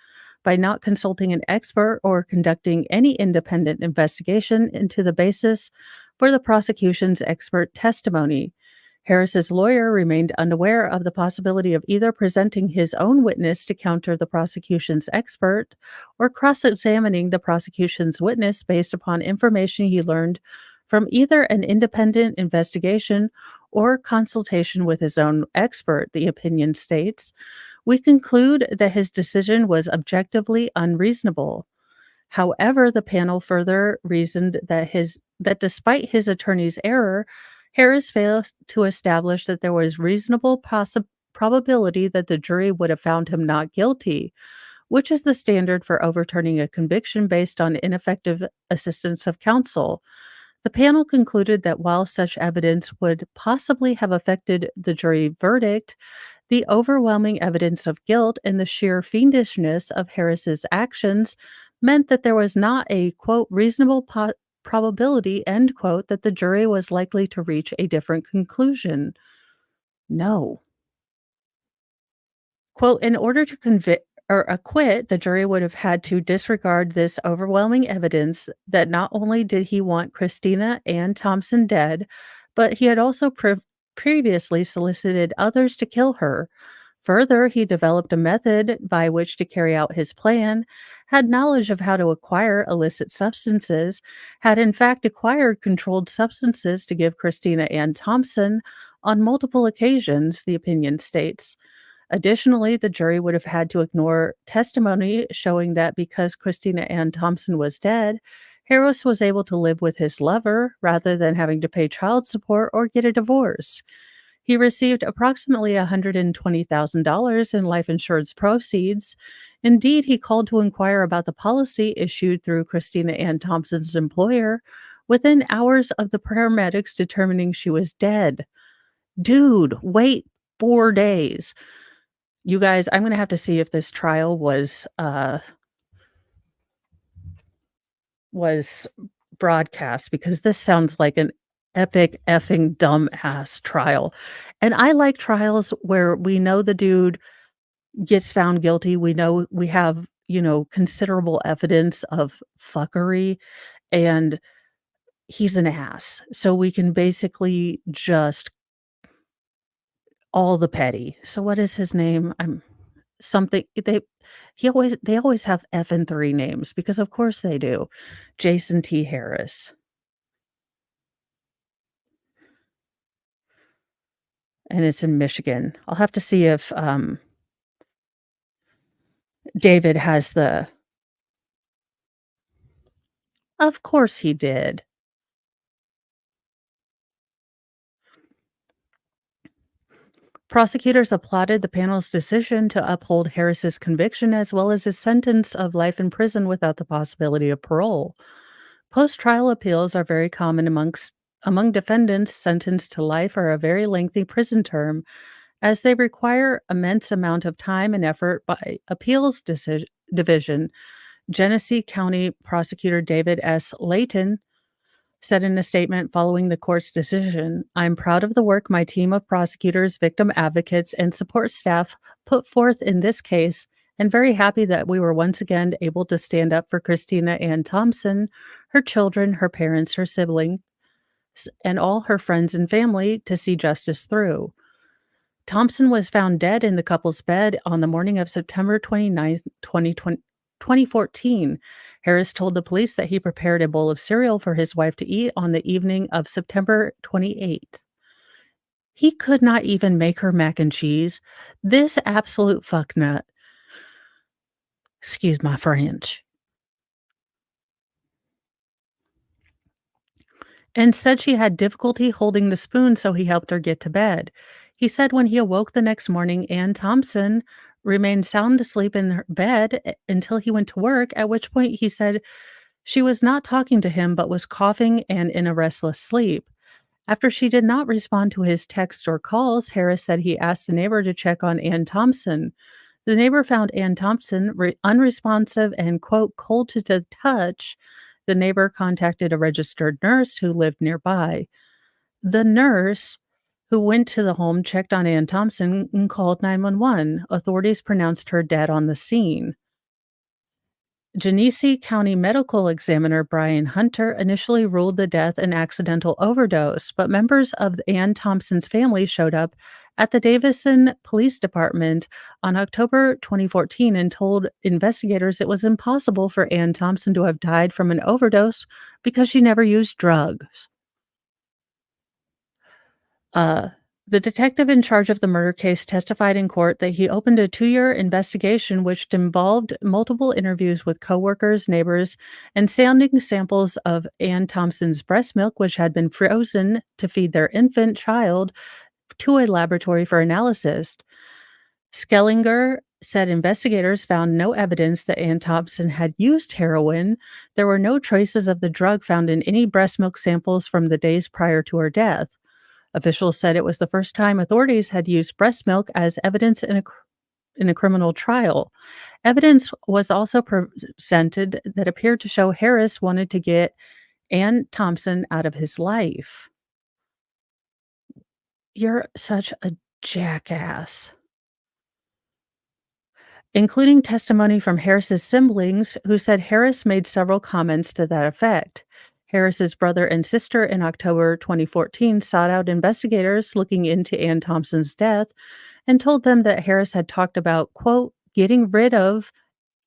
by not consulting an expert or conducting any independent investigation into the basis for the prosecution's expert testimony. Harris's lawyer remained unaware of the possibility of either presenting his own witness to counter the prosecution's expert or cross examining the prosecution's witness based upon information he learned from either an independent investigation or consultation with his own expert, the opinion states. We conclude that his decision was objectively unreasonable. However, the panel further reasoned that despite his attorney's error, Harris failed to establish that there was reasonable probability that the jury would have found him not guilty, which is the standard for overturning a conviction based on ineffective assistance of counsel. The panel concluded that while such evidence would possibly have affected the jury verdict, the overwhelming evidence of guilt and the sheer fiendishness of Harris's actions meant that there was not a quote reasonable probability end quote that the jury was likely to reach a different conclusion. No. Quote, in order to convict or acquit, the jury would have had to disregard this overwhelming evidence that not only did he want Christina Ann Thompson dead, but he had also previously solicited others to kill her. Further, he developed a method by which to carry out his plan, had knowledge of how to acquire illicit substances, had in fact acquired controlled substances to give Christina Ann Thompson on multiple occasions, the opinion states. Additionally, the jury would have had to ignore testimony showing that because Christina Ann Thompson was dead, Harris was able to live with his lover rather than having to pay child support or get a divorce. He received approximately $120,000 in life insurance proceeds. Indeed, he called to inquire about the policy issued through Christina Ann Thompson's employer within hours of the paramedics determining she was dead. Dude, wait 4 days. You guys, I'm gonna have to see if this trial was broadcast because this sounds like an epic effing dumbass trial. And I like trials where we know the dude gets found guilty. We know we have, considerable evidence of fuckery and he's an ass. So we can basically just all the petty. So what is his name? I'm something they always have F and 3 names because of course they do. Jason T. Harris, and it's in Michigan. I'll have to see if, David has the Of course he did. Prosecutors applauded the panel's decision to uphold Harris's conviction as well as his sentence of life in prison without the possibility of parole. Post-trial appeals are very common among defendants sentenced to life or a very lengthy prison term, as they require immense amount of time and effort by division. Genesee County Prosecutor David S. Layton said in a statement following the court's decision, "I'm proud of the work my team of prosecutors, victim advocates, and support staff put forth in this case, and very happy that we were once again able to stand up for Christina Ann Thompson, her children, her parents, her siblings, and all her friends and family to see justice through." Thompson was found dead in the couple's bed on the morning of September 29th, 2014. Harris told the police that he prepared a bowl of cereal for his wife to eat on the evening of September 28th. He could not even make her mac and cheese. This absolute fucknut, excuse my French, and said she had difficulty holding the spoon, so he helped her get to bed. He said when he awoke the next morning, Ann Thompson remained sound asleep in her bed until he went to work, at which point he said she was not talking to him but was coughing and in a restless sleep. After she did not respond to his texts or calls, Harris said he asked a neighbor to check on Ann Thompson. The neighbor found Ann Thompson unresponsive and, quote, cold to the touch. The neighbor contacted a registered nurse who lived nearby. The nurse who went to the home checked on Ann Thompson and called 911. Authorities pronounced her dead on the scene. Genesee County Medical Examiner Brian Hunter initially ruled the death an accidental overdose, but members of Ann Thompson's family showed up at the Davison Police Department on October 2014 and told investigators it was impossible for Ann Thompson to have died from an overdose because she never used drugs. Uh, the detective in charge of the murder case testified in court that he opened a 2-year investigation which involved multiple interviews with coworkers, neighbors, and sounding samples of Ann Thompson's breast milk, which had been frozen to feed their infant child, to a laboratory for analysis. Skellinger said investigators found no evidence that Ann Thompson had used heroin. There were no traces of the drug found in any breast milk samples from the days prior to her death. Officials said it was the first time authorities had used breast milk as evidence in a criminal trial. Evidence was also presented that appeared to show Harris wanted to get Ann Thompson out of his life. You're such a jackass. Including testimony from Harris's siblings, who said Harris made several comments to that effect. Harris's brother and sister in October 2014 sought out investigators looking into Ann Thompson's death and told them that Harris had talked about, quote, getting rid of,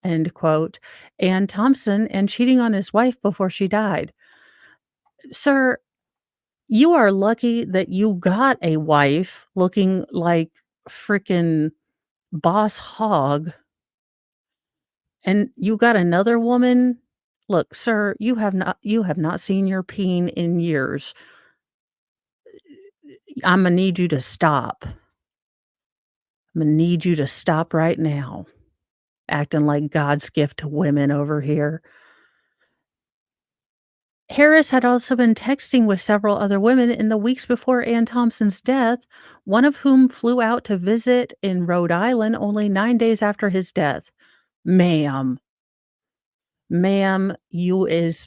end quote, Ann Thompson and cheating on his wife before she died. Sir, you are lucky that you got a wife looking like frickin' Boss Hogg, and you got another woman. Look, sir, you have not seen your peen in years. Imma need you to stop. Imma need you to stop right now, acting like God's gift to women over here. Harris had also been texting with several other women in the weeks before Ann Thompson's death, one of whom flew out to visit in Rhode Island only 9 days after his death. Ma'am, ma'am, you is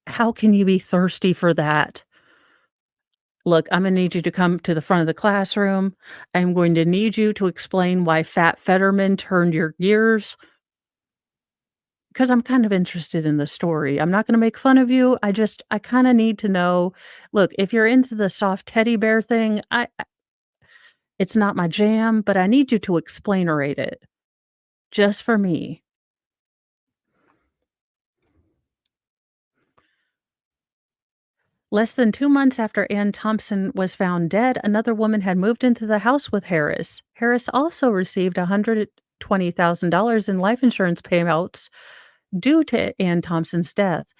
how can you be thirsty for that? Look, I'm gonna need you to come to the front of the classroom. I'm going to need you to explain why Fat Fetterman turned your gears. 'Cause I'm kind of interested in the story. I'm not gonna make fun of you, I kinda need to know. Look, if you're into the soft teddy bear thing, I it's not my jam, but I need you to explain-orate it, just for me. Less than 2 months after Ann Thompson was found dead, another woman had moved into the house with Harris. Harris also received $120,000 in life insurance payouts due to Ann Thompson's death.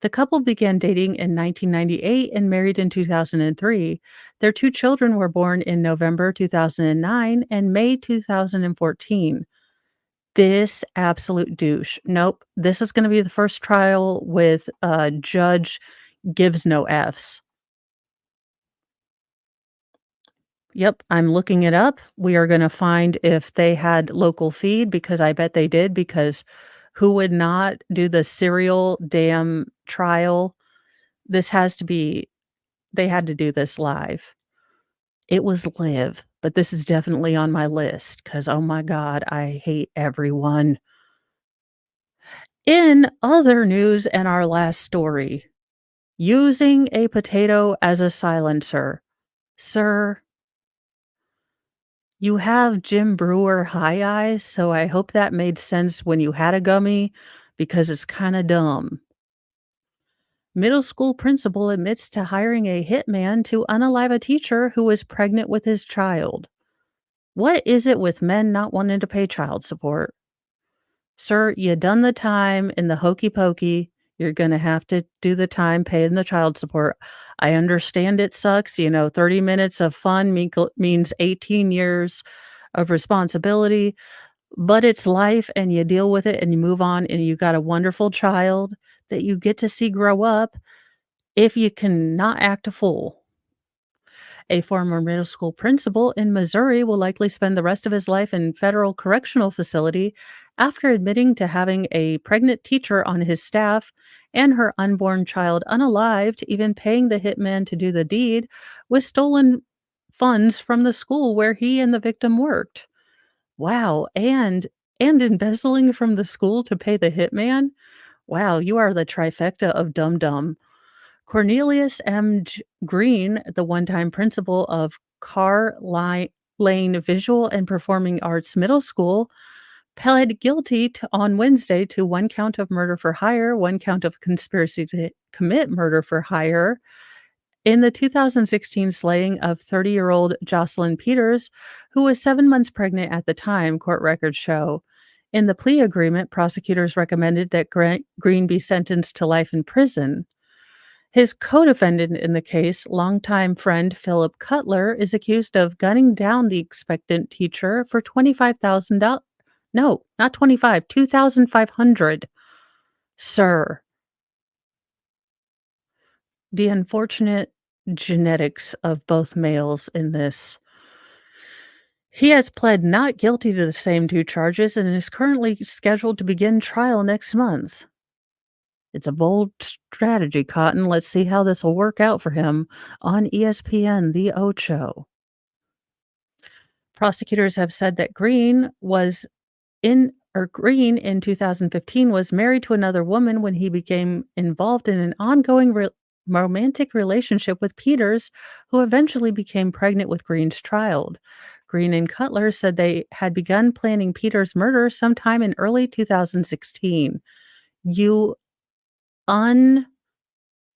The couple began dating in 1998 and married in 2003. Their two children were born in November 2009 and May 2014. This absolute douche. Nope. This is going to be the first trial with a judge gives no Fs. Yep, I'm looking it up. We are going to find if they had local feed because I bet they did because who would not do the serial damn trial? This has to be they had to do this live. It was live, but this is definitely on my list because oh my god, I hate everyone. In other news and our last story, using a potato as a silencer. Sir, you have Jim Brewer high eyes, so I hope that made sense when you had a gummy because it's kinda dumb. Middle school principal admits to hiring a hitman to unalive a teacher who was pregnant with his child. What is it with men not wanting to pay child support? Sir, you done the time in the hokey pokey. You're gonna have to do the time paying the child support. I understand it sucks, 30 minutes of fun means 18 years of responsibility, but it's life and you deal with it and you move on and you got a wonderful child that you get to see grow up if you can not act a fool. A former middle school principal in Missouri will likely spend the rest of his life in federal correctional facility after admitting to having a pregnant teacher on his staff and her unborn child unalived, even paying the hitman to do the deed with stolen funds from the school where he and the victim worked. Wow, and embezzling from the school to pay the hitman? Wow, you are the trifecta of dumb dumb. Cornelius M. Green, the one-time principal of Lane Visual and Performing Arts Middle School, pled guilty on Wednesday to one count of murder for hire, one count of conspiracy to commit murder for hire in the 2016 slaying of 30-year-old Jocelyn Peters, who was 7 months pregnant at the time, court records show. In the plea agreement, prosecutors recommended that Green be sentenced to life in prison. His co-defendant in the case, longtime friend Philip Cutler, is accused of gunning down the expectant teacher for $25,000. No, not 25, 2,500. Sir, the unfortunate genetics of both males in this. He has pled not guilty to the same two charges and is currently scheduled to begin trial next month. It's a bold strategy, Cotton. Let's see how this will work out for him on ESPN, The Ocho. Prosecutors have said that Green was in Green in 2015 was married to another woman when he became involved in an ongoing romantic relationship with Peters, who eventually became pregnant with Green's child. Green and Cutler said they had begun planning Peters' murder sometime in early 2016. You un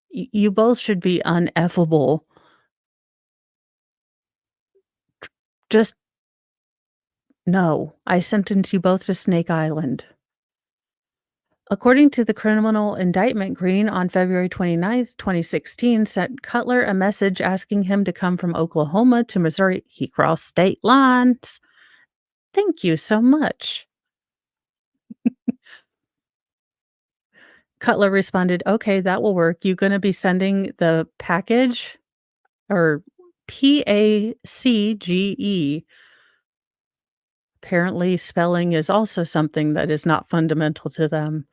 you both should be uneffable. Just no. I sentence you both to Snake Island. According to the criminal indictment, Green on February 29th, 2016, sent Cutler a message asking him to come from Oklahoma to Missouri. He crossed state lines. Thank you so much. Cutler responded, "Okay, that will work. You gonna be sending the package?" Or PACGE. Apparently, spelling is also something that is not fundamental to them.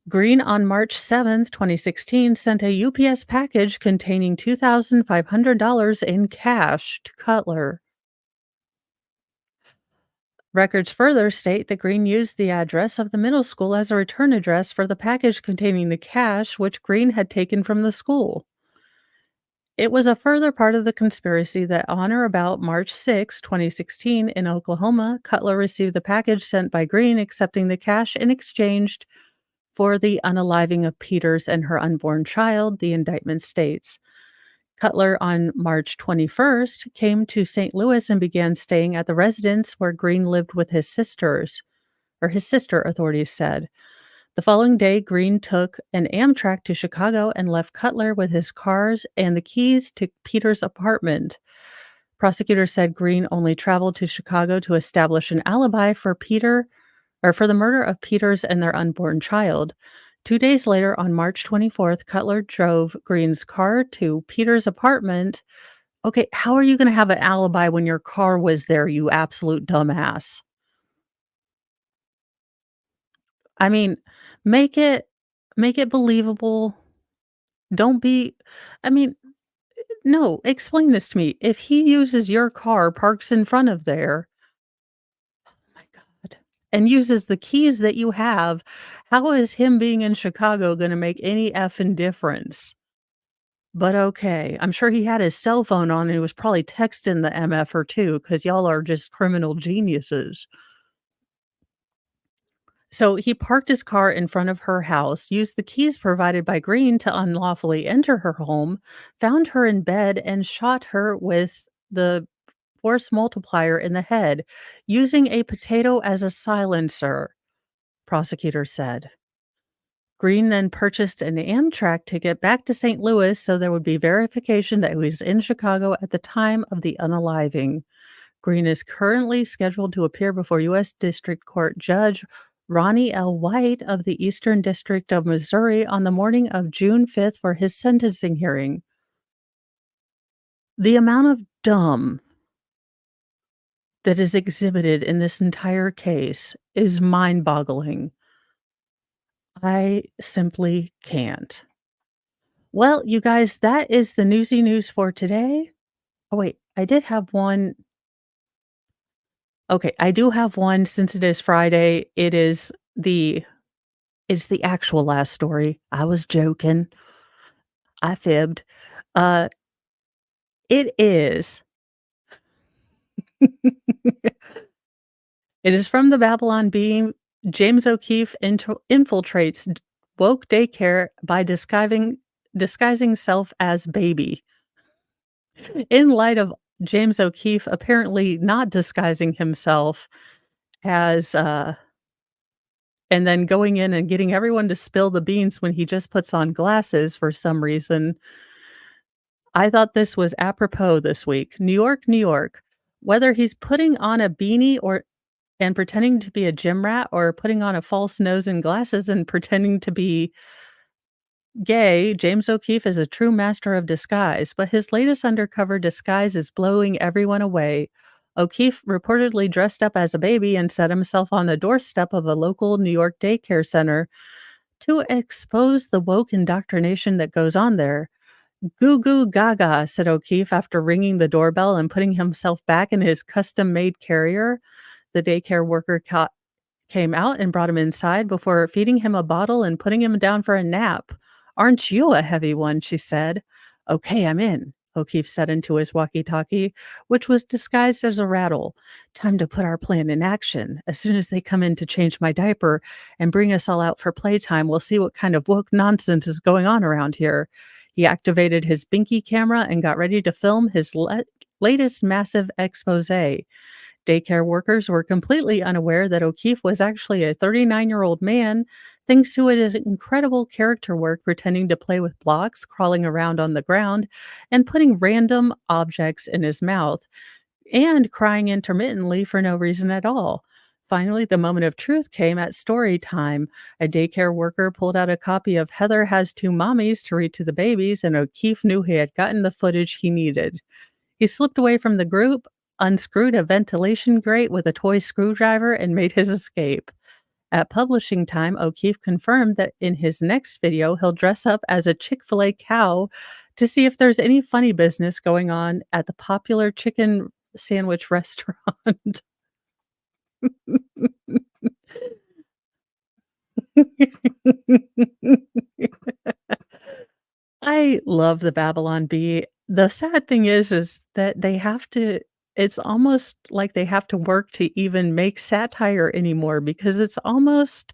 Green on March 7th, 2016, sent a UPS package containing $2,500 in cash to Cutler. Records further state that Green used the address of the middle school as a return address for the package containing the cash, which Green had taken from the school. It was a further part of the conspiracy that on or about March 6, 2016, in Oklahoma, Cutler received the package sent by Green, accepting the cash in exchange for the unaliving of Peters and her unborn child, the indictment states. Cutler on March 21st came to St. Louis and began staying at the residence where Green lived with his sister, authorities said. The following day, Green took an Amtrak to Chicago and left Cutler with his cars and the keys to Peter's apartment. Prosecutors said Green only traveled to Chicago to establish an alibi for for the murder of Peters and their unborn child. 2 days later, on March 24th, Cutler drove Green's car to Peters' apartment. Okay, how are you gonna have an alibi when your car was there, you absolute dumbass? I mean, make it make it believable. Don't be I mean, no, explain this to me. If he uses your car, parks in front of there, oh my god, and uses the keys that you have, how is him being in Chicago gonna make any effing difference? But okay, I'm sure he had his cell phone on and he was probably texting the MFer too, because 'cause y'all are just criminal geniuses. So he parked his car in front of her house, used the keys provided by Green to unlawfully enter her home, found her in bed, and shot her with the force multiplier in the head, using a potato as a silencer, prosecutors said. Green then purchased an Amtrak ticket back to St. Louis so there would be verification that he was in Chicago at the time of the unaliving. Green is currently scheduled to appear before U.S. District Court Judge Ronnie L. White of the Eastern District of Missouri on the morning of June 5th for his sentencing hearing. The amount of dumb that is exhibited in this entire case is mind boggling. I simply can't. Well, you guys, that is the newsy news for today. Oh, wait, I did have one. Okay, I do have one since it is Friday. The it's the actual last story. I was joking. I fibbed. Uh, it is it is from the Babylon Bee. James O'Keefe infiltrates woke daycare by disguising self as baby. In light of James O'Keefe apparently not disguising himself as, and then going in and getting everyone to spill the beans when he just puts on glasses for some reason, I thought this was apropos this week. New York, New York. Whether he's putting on a beanie or and pretending to be a gym rat or putting on a false nose and glasses and pretending to be gay, James O'Keefe is a true master of disguise, but his latest undercover disguise is blowing everyone away. O'Keefe reportedly dressed up as a baby and set himself on the doorstep of a local New York daycare center to expose the woke indoctrination that goes on there. "Goo goo gaga," said O'Keefe after ringing the doorbell and putting himself back in his custom-made carrier. The daycare worker came out and brought him inside before feeding him a bottle and putting him down for a nap. "Aren't you a heavy one?" she said. "Okay, I'm in," O'Keefe said into his walkie-talkie, which was disguised as a rattle. "Time to put our plan in action. As soon as they come in to change my diaper and bring us all out for playtime, we'll see what kind of woke nonsense is going on around here." He activated his Binky camera and got ready to film his latest massive expose. Daycare workers were completely unaware that O'Keefe was actually a 39-year-old man, thanks to his incredible character work pretending to play with blocks, crawling around on the ground, and putting random objects in his mouth, and crying intermittently for no reason at all. Finally, the moment of truth came at story time. A daycare worker pulled out a copy of Heather Has Two Mommies to read to the babies, and O'Keefe knew he had gotten the footage he needed. He slipped away from the group, unscrewed a ventilation grate with a toy screwdriver, and made his escape. At publishing time, O'Keefe confirmed that in his next video, he'll dress up as a Chick-fil-A cow to see if there's any funny business going on at the popular chicken sandwich restaurant. I love the Babylon Bee. The sad thing is that they have to it's almost like they have to work to even make satire anymore because it's almost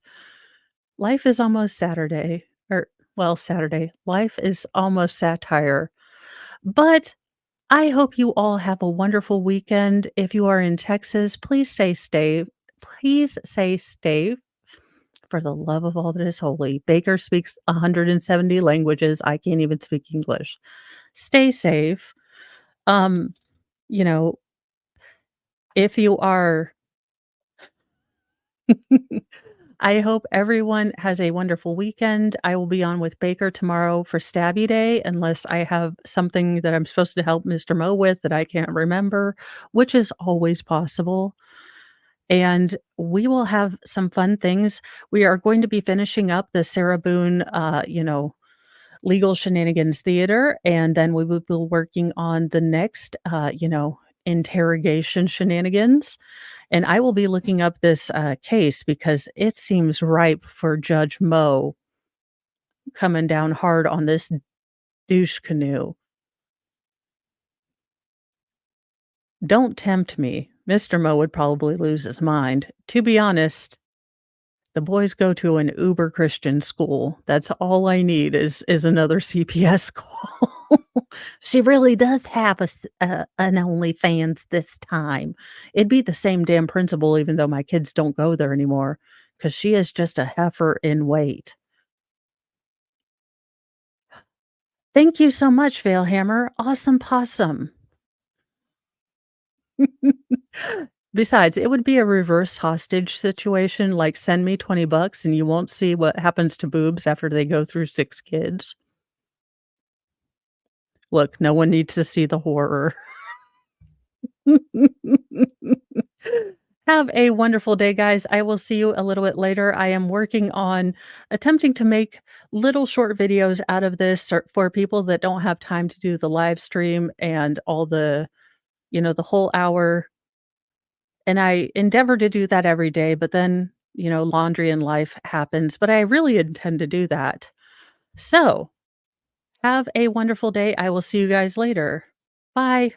life is almost Saturday or well, Saturday. Life is almost satire. But I hope you all have a wonderful weekend. If you are in Texas, please stay safe for the love of all that is holy. Baker speaks 170 languages. I can't even speak English. Stay safe. Um, you know, if you are I hope everyone has a wonderful weekend. I will be on with Baker tomorrow for Stabby Day unless I have something that I'm supposed to help Mr. Mo with that I can't remember, which is always possible. And we will have some fun things. We are going to be finishing up the Sarah Boone, Legal Shenanigans Theater, and then we will be working on the next, interrogation shenanigans. And I will be looking up this, case because it seems ripe for Judge Mo coming down hard on this douche canoe. Don't tempt me. Mr. Mo would probably lose his mind. To be honest, the boys go to an uber Christian school. That's all I need is another CPS call. She really does have an OnlyFans this time. It'd be the same damn principal even though my kids don't go there anymore, because she is just a heifer in weight. Thank you so much, Veilhammer. Awesome possum. Besides, it would be a reverse hostage situation, like, send me 20 bucks and you won't see what happens to boobs after they go through 6 kids. Look, no one needs to see the horror. Have a wonderful day, guys. I will see you a little bit later. I am working on attempting to make little short videos out of this for people that don't have time to do the live stream and all the whole hour. And I endeavor to do that every day, but then, laundry and life happens. But I really intend to do that. So have a wonderful day. I will see you guys later. Bye.